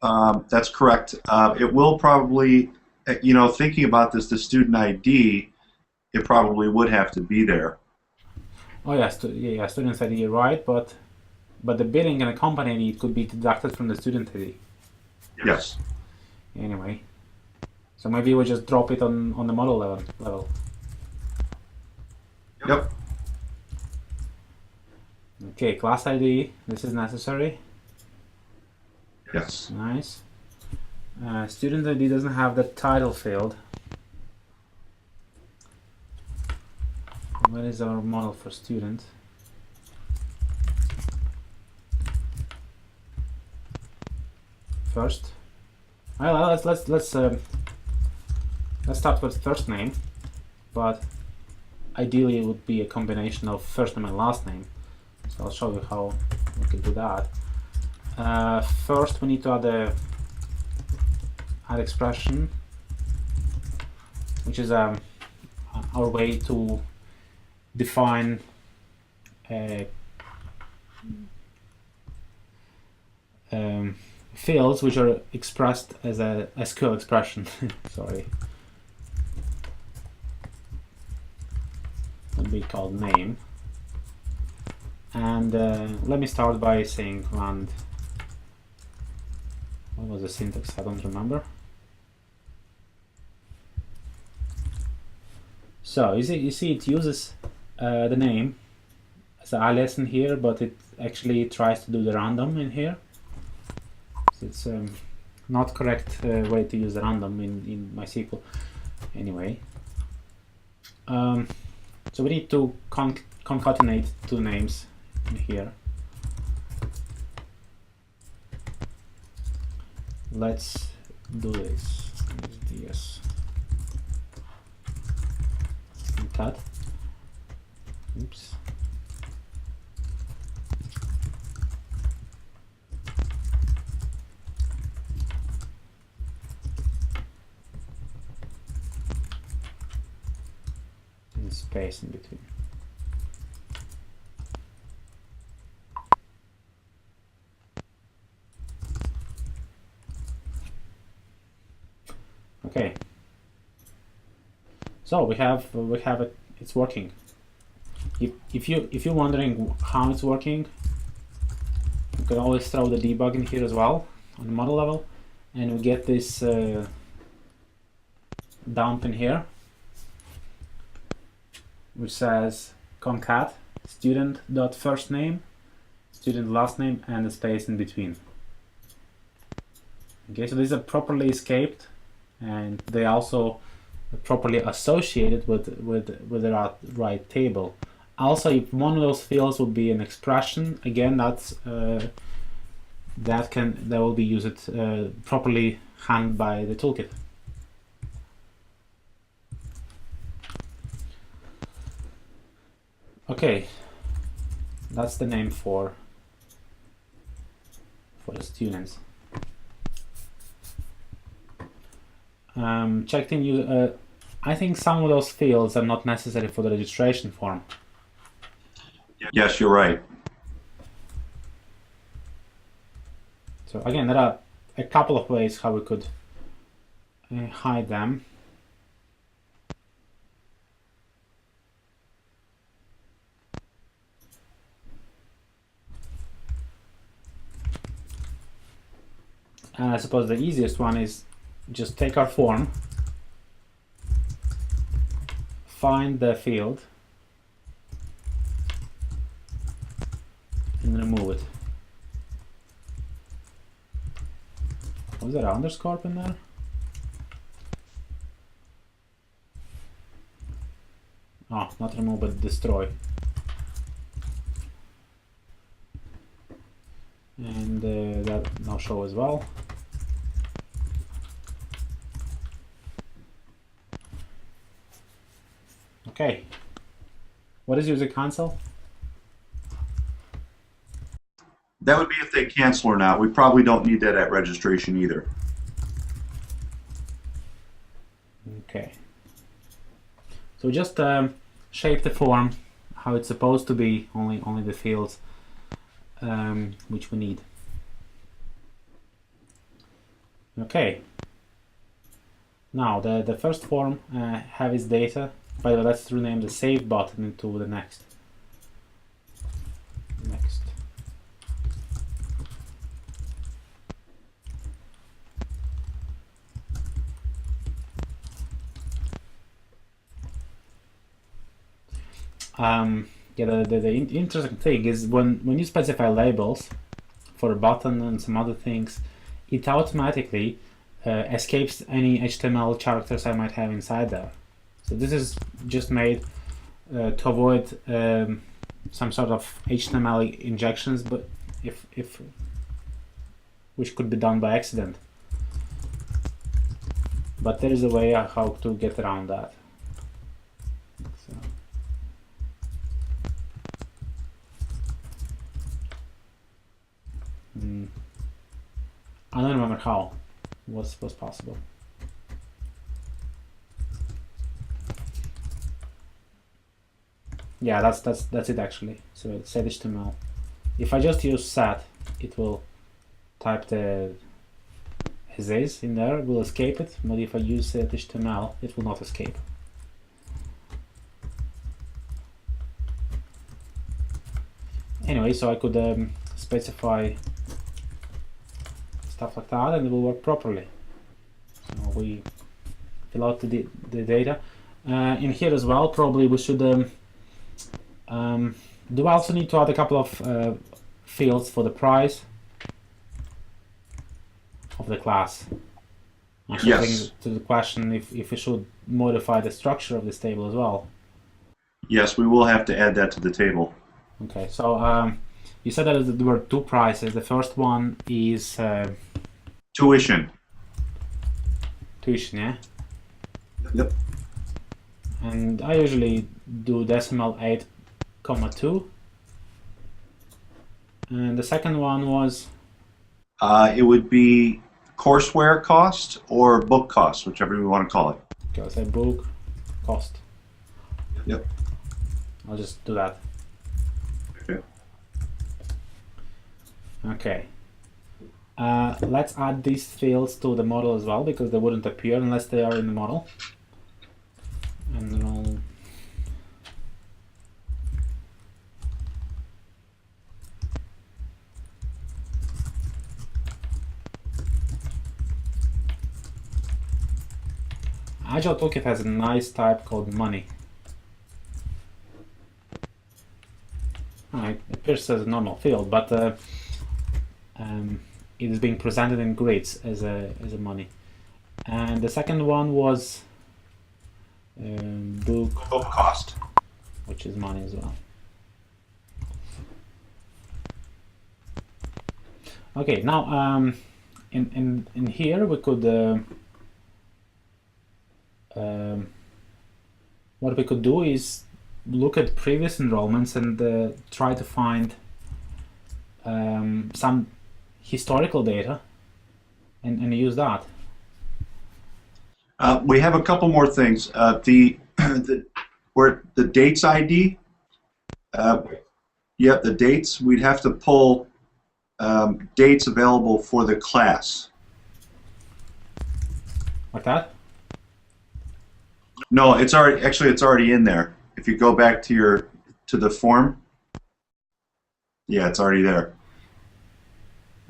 That's correct. It will probably, thinking about this, the student ID, it probably would have to be there. Oh yeah, student ID, right? But the billing and the company ID could be deducted from the student ID. Yes. Anyway, so maybe we'll just drop it on the model level. Yep. Okay, class ID. This is necessary. Yes. Nice. Student ID doesn't have the title field. Where is our model for student? First. Well, let's start with first name, but ideally it would be a combination of first name and last name. So I'll show you how we can do that. First, we need to add expression, which is our way to define fields which are expressed as a SQL expression. Sorry. Would be called name. And let me start by saying command. What was the syntax? I don't remember. So you see it uses the name as an alias in here, but it actually tries to do the random in here. So it's not correct way to use the random in MySQL. Anyway, so we need to concatenate two names in here. Let's do this. Yes. Cut. Oops. And space in between. Okay, so we have it. It's working. If you're wondering how it's working, you can always throw the debug in here as well on the model level, and we get this dump in here, which says concat student.firstname, student last name, and a space in between. Okay, so these are properly escaped and they also properly associated with the right table. Also, if one of those fields would be an expression, again, that will be used properly handled by the toolkit. Okay, that's the name for the students. Checked in. I think some of those fields are not necessary for the registration form. Yes, you're right. So again, there are a couple of ways how we could hide them. And I suppose the easiest one is just take our form, find the field, and remove it. Was there an underscore in there? Oh, not remove, but destroy. And that now show as well. Okay. What is user cancel? That would be if they cancel or not. We probably don't need that at registration either. Okay. So just shape the form how it's supposed to be, only the fields which we need. Okay. Now the first form have its data. By the way, let's rename the save button into the next. Next. Yeah, the interesting thing is when you specify labels for a button and some other things, it automatically escapes any HTML characters I might have inside there. So this is just made to avoid some sort of HTML injections, but if which could be done by accident. But there is a way how to get around that. So. I don't remember how was possible. Yeah, that's it actually. So it's set HTML. If I just use set, it will type the as is in there, will escape it. But if I use set HTML, it will not escape. Anyway, so I could specify stuff like that, and it will work properly. So we fill out the data. In here as well, probably we should. Do I also need to add a couple of fields for the price of the class? I should Yes. bring to the question if we should modify the structure of this table as well. Yes, we will have to add that to the table. Okay, so you said that there were two prices. The first one is Tuition. tuition, yeah? Yep. And I usually do decimal 8,2. And the second one was It would be courseware cost or book cost, whichever you want to call it. okay, I'll say book cost. Yep. I'll just do that. Okay. Okay. Let's add these fields to the model as well, because they wouldn't appear unless they are in the model. And Agile Toolkit has a nice type called money. It appears as a normal field, but it is being presented in grids as a money. And the second one was book cost. which is money as well. Okay, now in here we could what we could do is look at previous enrollments and try to find some historical data and use that. We have a couple more things. Where the dates ID, yeah, the dates, we'd have to pull dates available for the class. Like that? No, it's already, actually it's already in there. If you go back to the form, yeah, it's already there.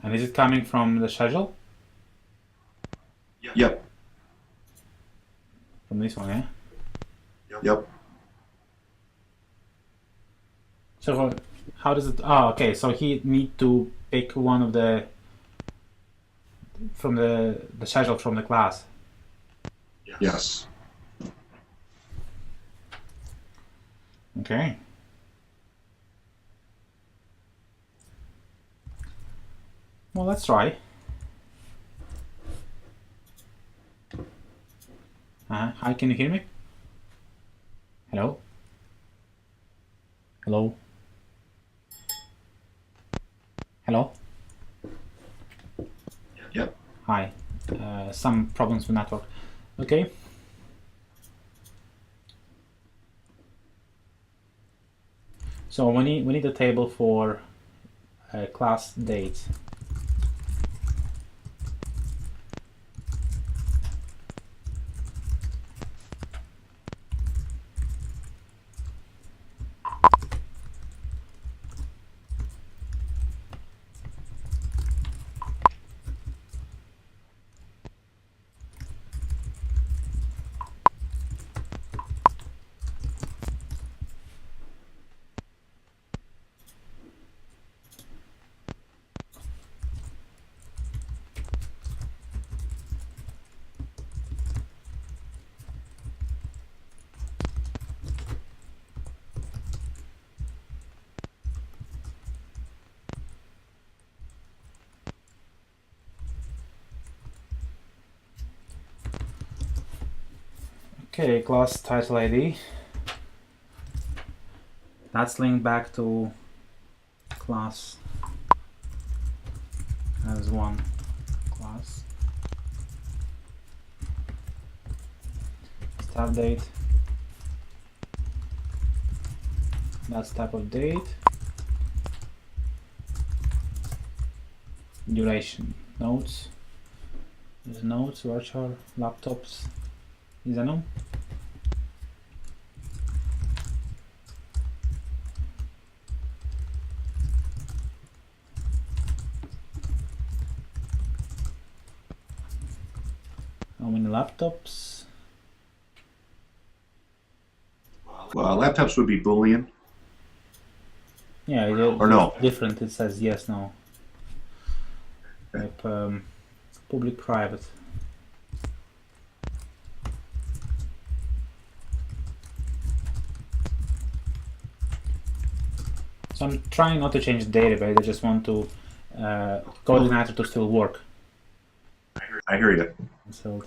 And is it coming from the schedule? Yep. From this one, yeah? Yep. So how does it? Oh, okay. So he need to pick one of the from the schedule from the class. Yes. Okay. Well, let's try. Hi, can you hear me? Hello? Hello? Hello? Yep. Hi. Some problems with network. Okay. So we need a table for class dates. Okay, class title ID. That's linked back to class as one class. Start date. That's type of date. Duration. Notes. There's notes, virtual, laptops. Is a no? How many laptops? Well, laptops would be Boolean. Yeah, or no? Different. It says yes, no. Like public, private. So I'm trying not to change the database. I just want to CodeIgniter to still work. I hear you. So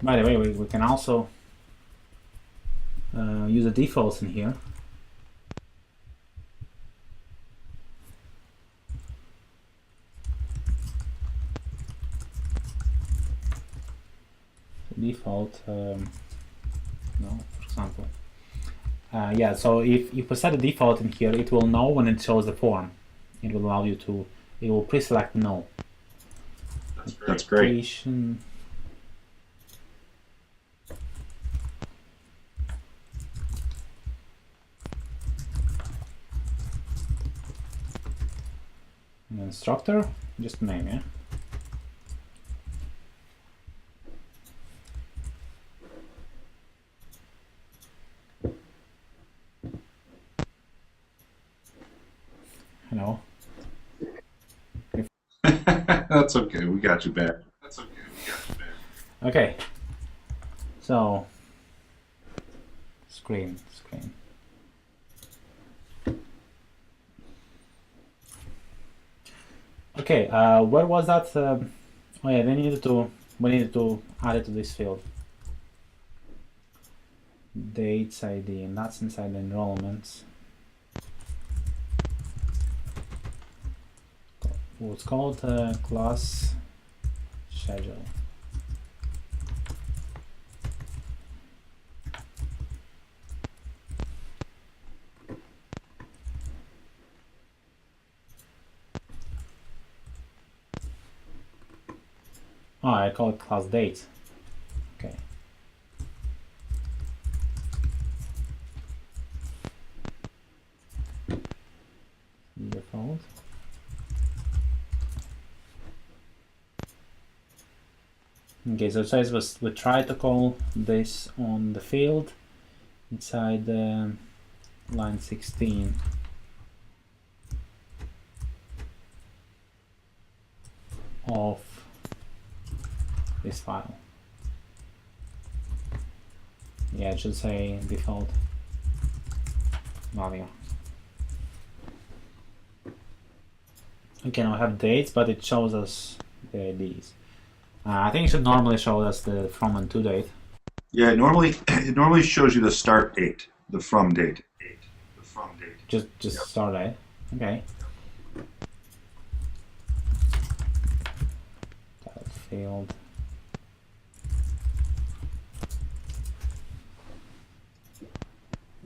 by the way, we can also use the defaults in here. Default, no, for example. Yeah, so if we set a default in here, it will know when it shows the form. It will allow you to, it will pre-select no. That's great. An instructor, just name, yeah. you know. That's okay. We got you back. Okay. So screen. Okay. Where was that? Oh yeah, we needed to add it to this field. Dates ID, and that's inside the enrollments. What's called class schedule. Oh, I call it class date. Okay. Default. Okay, so it says we try to call this on the field inside line 16. Of this file. Yeah, it should say default value. Okay, now we have dates, but it shows us the IDs. I think it should normally show us the from and to date. Yeah, it normally shows you the start date, the from date. Just yep. Start date. Okay. Field.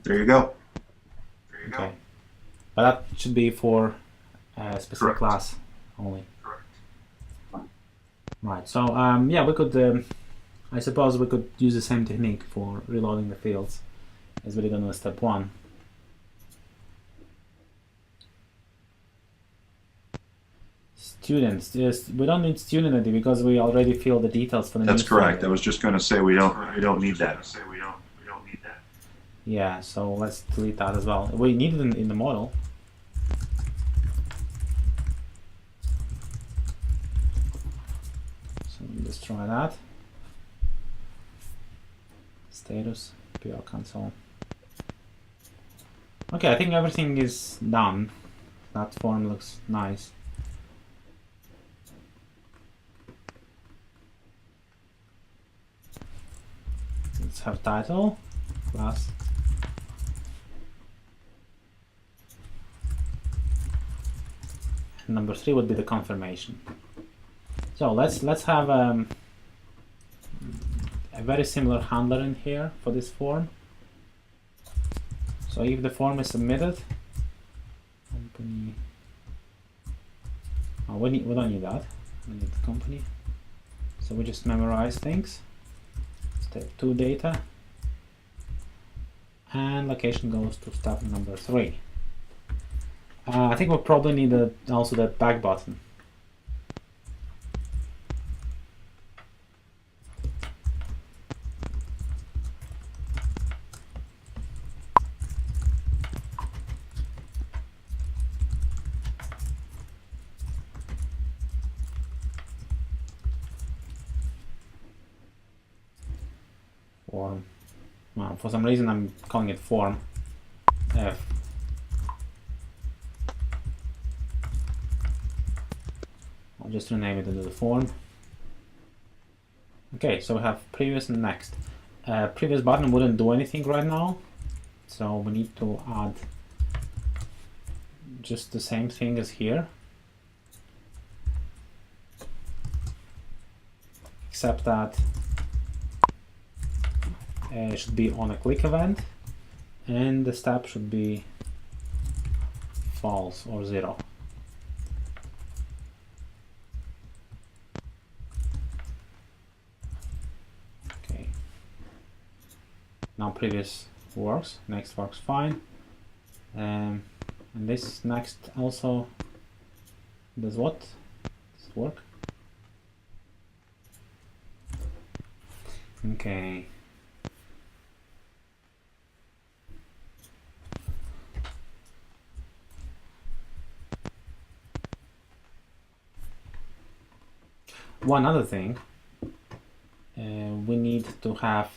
There you go. Okay. But that should be for a specific Correct. Class only. Correct. Right. So yeah, we could. I suppose we could use the same technique for reloading the fields as we did on step 1. Students. Yes, we don't need student ID because we already fill the details for the. That's correct. I was just going to say we don't need that. Yeah. So let's delete that as well. We need it in the model. So let's try that. Status PR console. Okay, I think everything is done. That form looks nice. Let's have title, class. Number 3 would be the confirmation. So let's have a very similar handler in here for this form. So if the form is submitted, company. Oh, we don't need that. We need the company. So we just memorize things. Step 2 data, and location goes to step number 3. I think we'll probably need also the back button. Form. Well, for some reason I'm calling it form. F. I'll just rename it into the form. Okay, so we have previous and next. Previous button wouldn't do anything right now, so we need to add just the same thing as here, except that it should be on a click event, and the step should be false or 0. Okay. Now previous works, next works fine, and this next also does what? Does it work? Okay. one other thing, we need to have.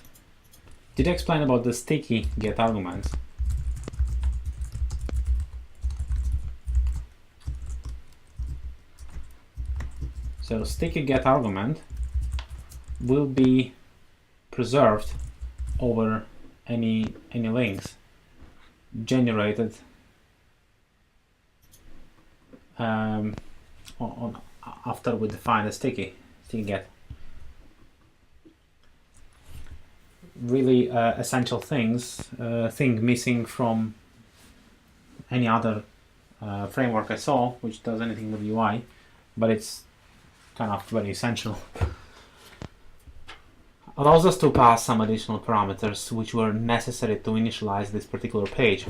Did I explain about the sticky get arguments? So sticky get argument will be preserved over any links generated after we define a sticky get. Really essential thing missing from any other framework I saw which does anything with UI, but it's kind of very essential. Allows us to pass some additional parameters which were necessary to initialize this particular page.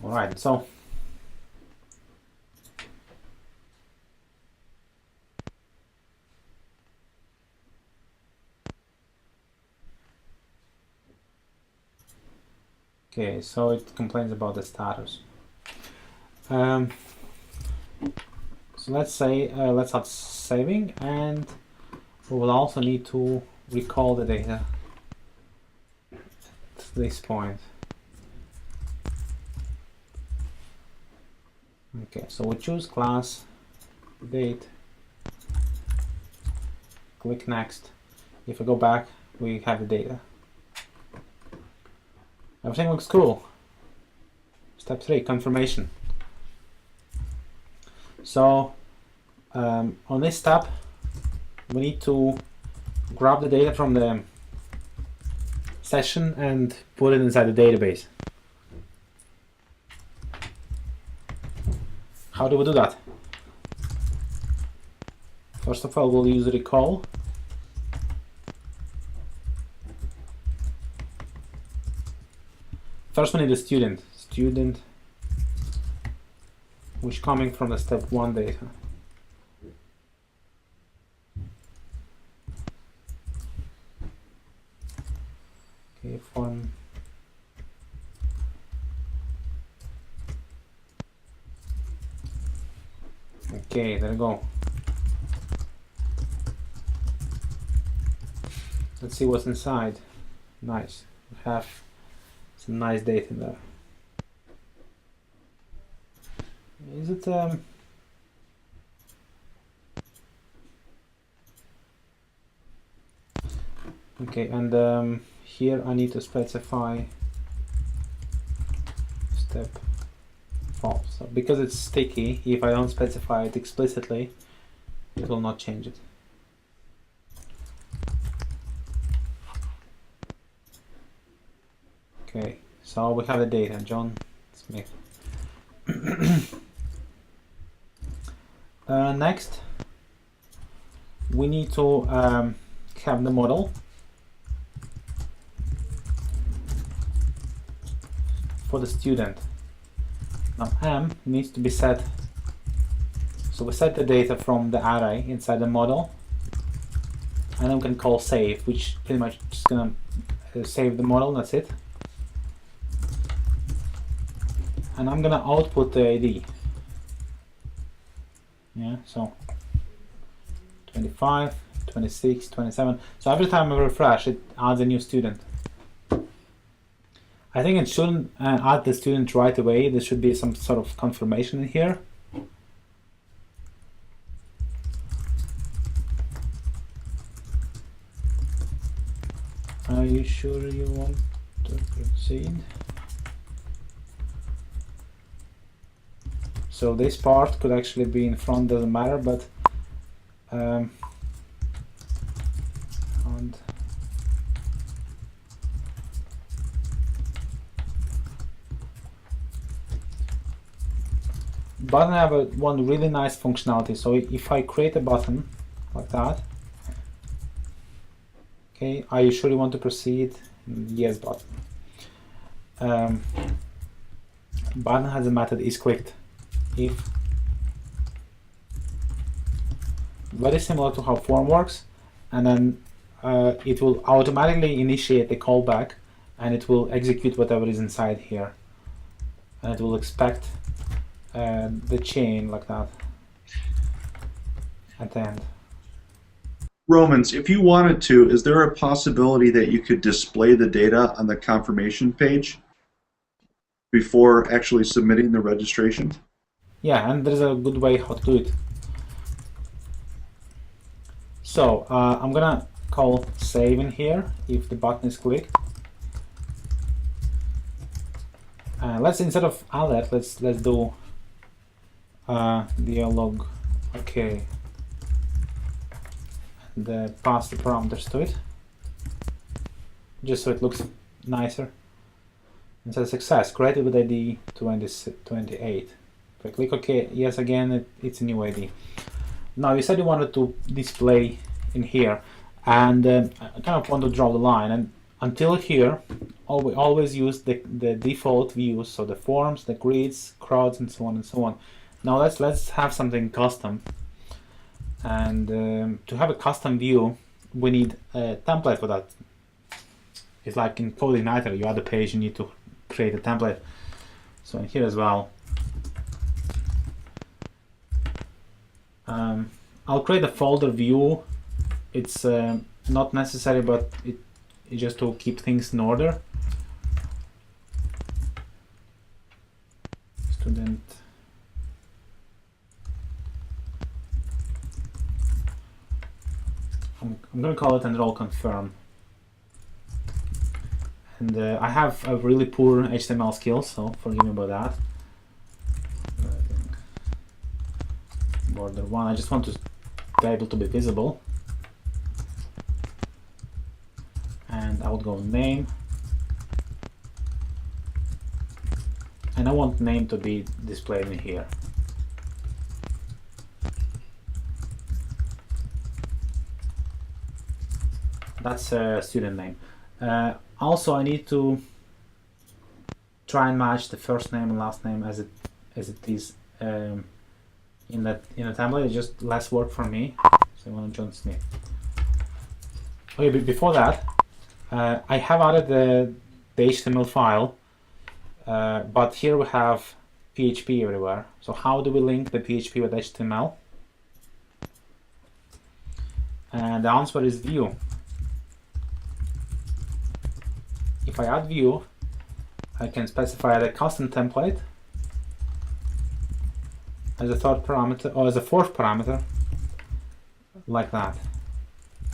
Alright, so okay, so it complains about the status. So let's say let's start saving, and we will also need to recall the data to this point. Okay, so we choose class, date, click next. If I go back, we have the data. Everything looks cool. Step 3, confirmation. So on this step, we need to grab the data from the session and put it inside the database. How do we do that? First of all, we'll use recall. First we need a student, which coming from the step 1 data. Okay, form. Okay, there we go. Let's see what's inside. Nice. We have some nice data in there. Is it okay, and here I need to specify step false. So because it's sticky, if I don't specify it explicitly, it will not change it. Okay, so we have the data, John Smith. Next, we need to have the model for the student. Now M needs to be set, so we set the data from the array inside the model, and then we can call save, which pretty much just gonna save the model, that's it. And I'm gonna output the ID. Yeah, so 25, 26, 27. So every time I refresh, it adds a new student. I think it shouldn't add the student right away. There should be some sort of confirmation in here. Are you sure you want to proceed? So this part could actually be in front, doesn't matter, but and button have one really nice functionality. So if I create a button like that, okay, are you sure you want to proceed? Yes, button. Button has a method isClicked. If very similar to how form works, and then it will automatically initiate the callback, and it will execute whatever is inside here, and it will expect the chain like that at the end. Romans, if you wanted to, is there a possibility that you could display the data on the confirmation page before actually submitting the registration? Yeah, and there's a good way how to do it. So I'm gonna call save in here if the button is clicked. Let's, instead of alert, let's do dialog. Okay, and pass the parameters to it, just so it looks nicer. And says success created with ID 2028. If I click OK, yes, again, it's a new ID. Now you said you wanted to display in here, and I kind of want to draw the line. And until here, we always use the default views, so the forms, the grids, crowds, and so on and so on. Now let's have something custom. And to have a custom view, we need a template for that. It's like in CodeIgniter, you add a page, you need to create a template. So in here as well, I'll create a folder view. It's not necessary, but it's just to keep things in order. Student. I'm going to call it enroll confirm. And I have a really poor HTML skills, so forgive me about that. Border 1, I just want to be able to be visible. And I would go name. And I want name to be displayed in here. That's a student name. Also, I need to try and match the first name and last name as it is in the template. It's just less work for me. So I want John Smith. Okay, but before that, I have added the HTML file, but here we have PHP everywhere. So how do we link the PHP with HTML? And the answer is view. If I add view, I can specify the custom template as a third parameter, or as a fourth parameter, like that.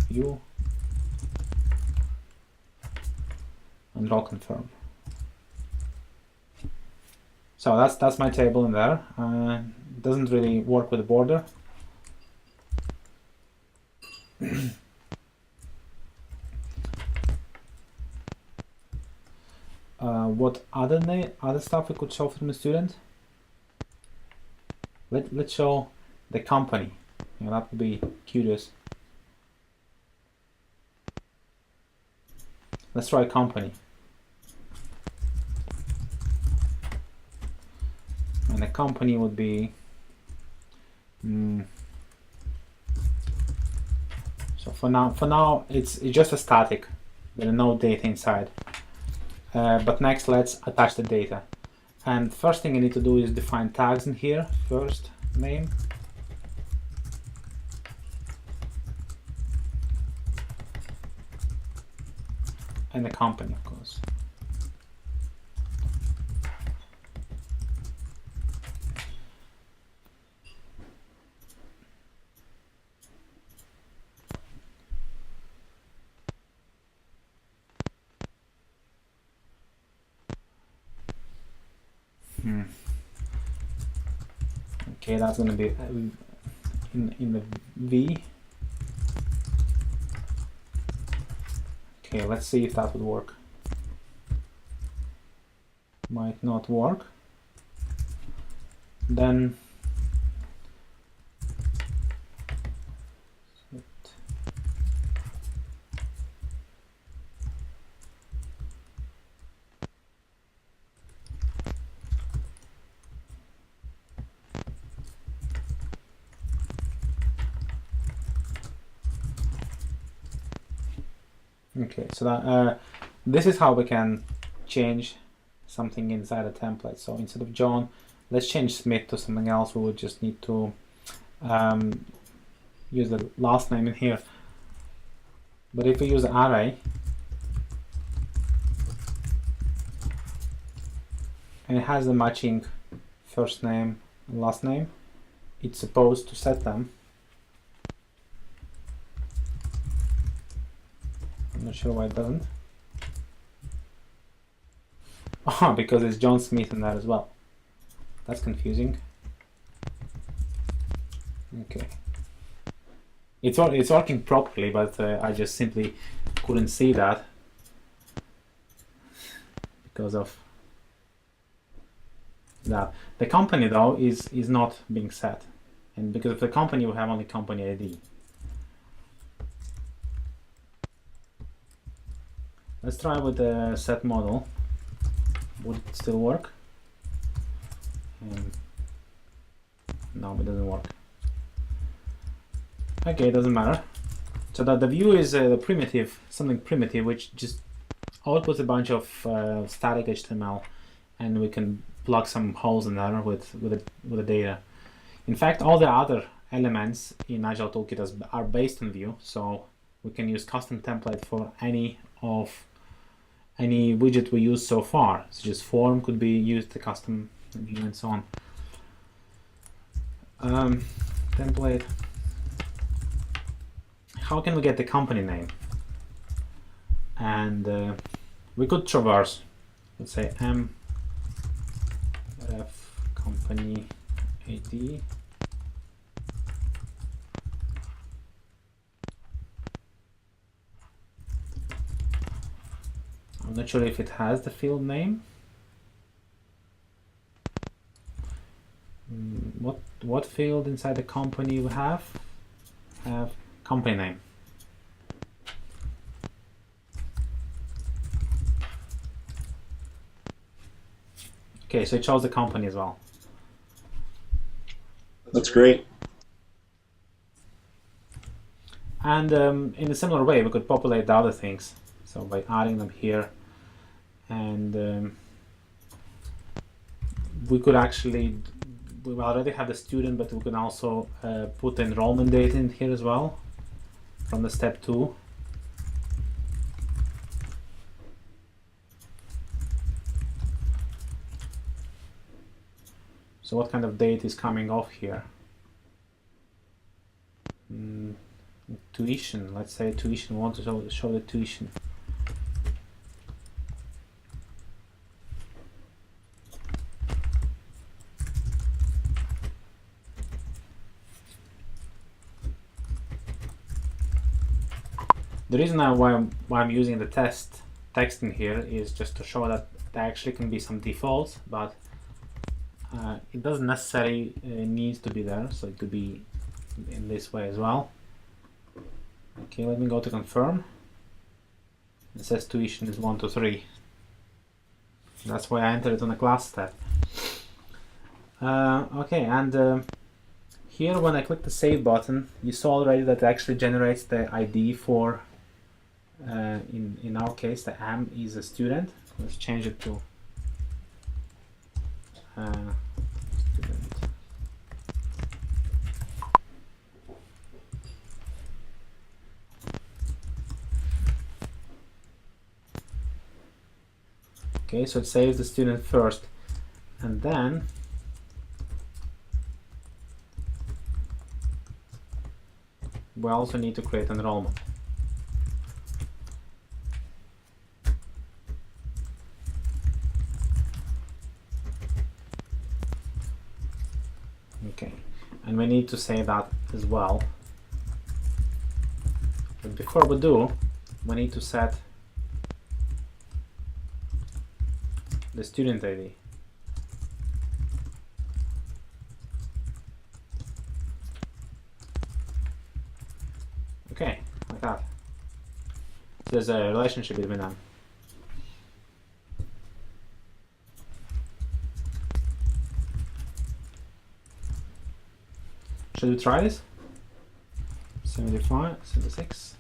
View and enroll confirm. So that's my table in there. It doesn't really work with the border. What other stuff we could show from the student? Let's show the company. You know, that would be curious. Let's try company. And the company would be so for now it's just a static. There are no data inside. But next, let's attach the data. And first thing I need to do is define tags in here. First name. And the company, of course. Okay, that's going to be in the V. Okay, let's see if that would work. Might not work. Then okay, so that this is how we can change something inside a template. So instead of John, let's change Smith to something else. We would just need to use the last name in here. But if we use the array, and it has the matching first name and last name, it's supposed to set them. I'm not sure why it doesn't. Oh, because it's John Smith in there as well. That's confusing. Okay. It's working properly, but I just simply couldn't see that because of that. The company though is not being set, and because of the company we have only company ID. Let's try with the set model. Would it still work? No, it doesn't work. Okay, it doesn't matter. So that the view is the primitive, something primitive, which just outputs a bunch of static HTML, and we can plug some holes in there with the data. In fact, all the other elements in Agile Toolkit are based on view, so we can use custom template for any widget we use so far. So just form could be used, the custom view, and so on. Template. How can we get the company name? And we could traverse, let's say ref company ID. I'm not sure if it has the field name. What field inside the company we have? Company name. Okay, so it shows the company as well. That's great. And in a similar way, we could populate the other things. So by adding them here, and we could actually, we already have the student, but we can also put the enrollment data in here as well from the step 2. So what kind of date is coming off here? Tuition, let's say tuition, we want to show the tuition. The reason why I'm using the text in here is just to show that there actually can be some defaults, but it doesn't necessarily need to be there, so it could be in this way as well. Okay, let me go to confirm. It says tuition is 1 to 3. That's why I entered it on the class step. Okay, and here when I click the save button, you saw already that it actually generates the ID for, in our case, the M is a student. Let's change it to student. Okay, so it saves the student first, and then we also need to create enrollment. Okay, and we need to say that as well. But before we do, we need to set the student ID. Okay, like that. There's a relationship between them. Should we try this? 75, 76.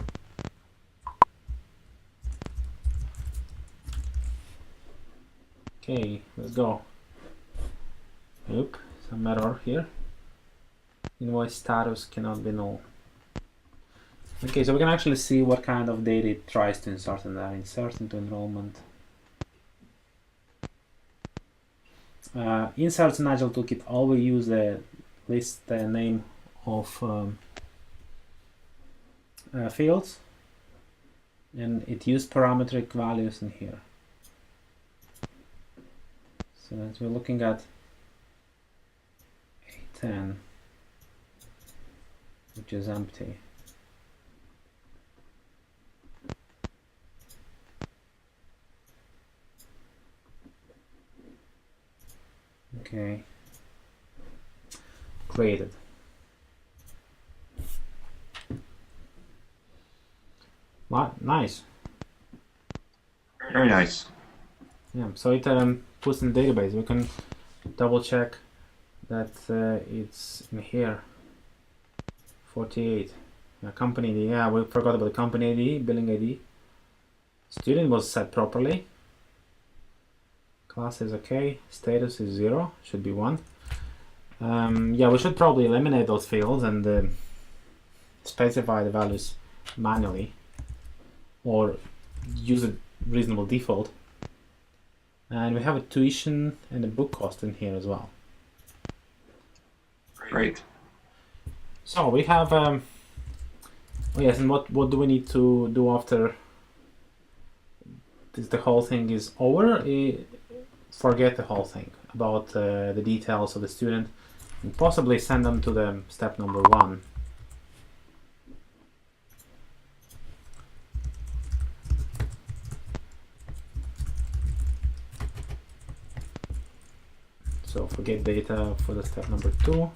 Okay, let's go. Oop, some error here. Invoice status cannot be null. Okay, so we can actually see what kind of data it tries to insert in there. Insert into enrollment. Inserts in Agile Toolkit always use the list name of fields, and it used parametric values in here. So as we're looking at A10, which is empty. Okay, created. Nice. Very nice. Yeah, so it puts in the database. We can double check that it's in here. 48. Company ID. Yeah, we forgot about the company ID, billing ID. Student was set properly. Class is okay. Status is 0. Should be 1. Yeah, we should probably eliminate those fields and specify the values manually, or use a reasonable default. And we have a tuition and a book cost in here as well. Great. So we have oh yes, and what do we need to do after the whole thing is over? Forget the whole thing about the details of the student, and possibly send them to the step number 1. So forget data for the step number 2,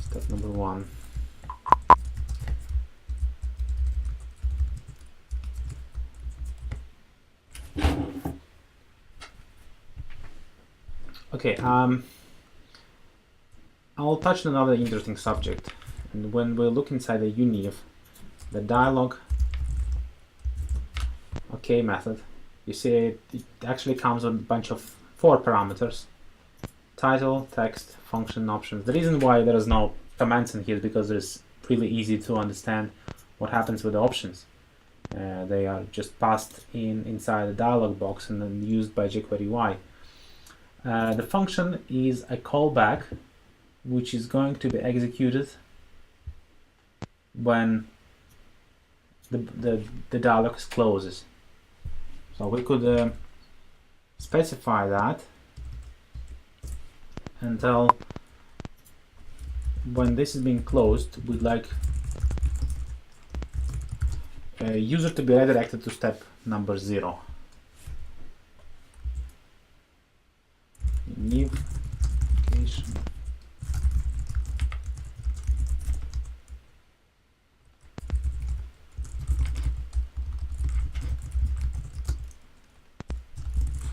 step number 1. Okay, I'll touch on another interesting subject. And when we look inside the univ, the dialog OK method, you see it actually comes with a bunch of 4 parameters. Title, text, function, options. The reason why there is no comments in here is because it's really easy to understand what happens with the options. They are just passed inside the dialog box and then used by jQuery UI. The function is a callback, which is going to be executed when the dialog closes. So we could specify that and tell when this is being closed, we'd like a user to be redirected to step number 0. New application.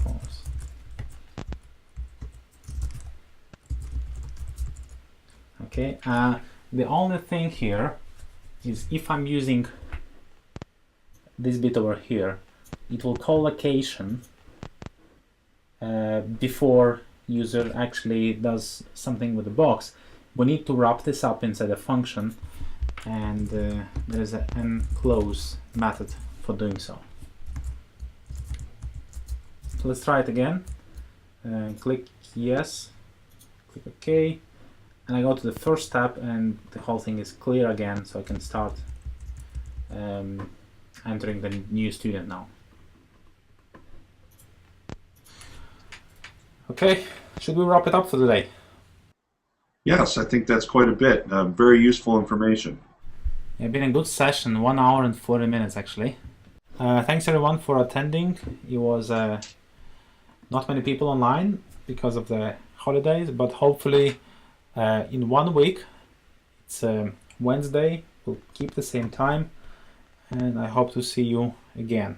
False. Okay, the only thing here is if I'm using this bit over here, it will call location before user actually does something with the box. We need to wrap this up inside a function, and there is an enclose method for doing so. So let's try it again. Click yes, click OK, and I go to the first step and the whole thing is clear again, so I can start entering the new student now. Okay, should we wrap it up for today? Yes, I think that's quite a bit. Very useful information. It's been a good session, 1 hour and 40 minutes actually. Thanks everyone for attending. It was not many people online because of the holidays, but hopefully in 1 week, it's Wednesday, we'll keep the same time, and I hope to see you again.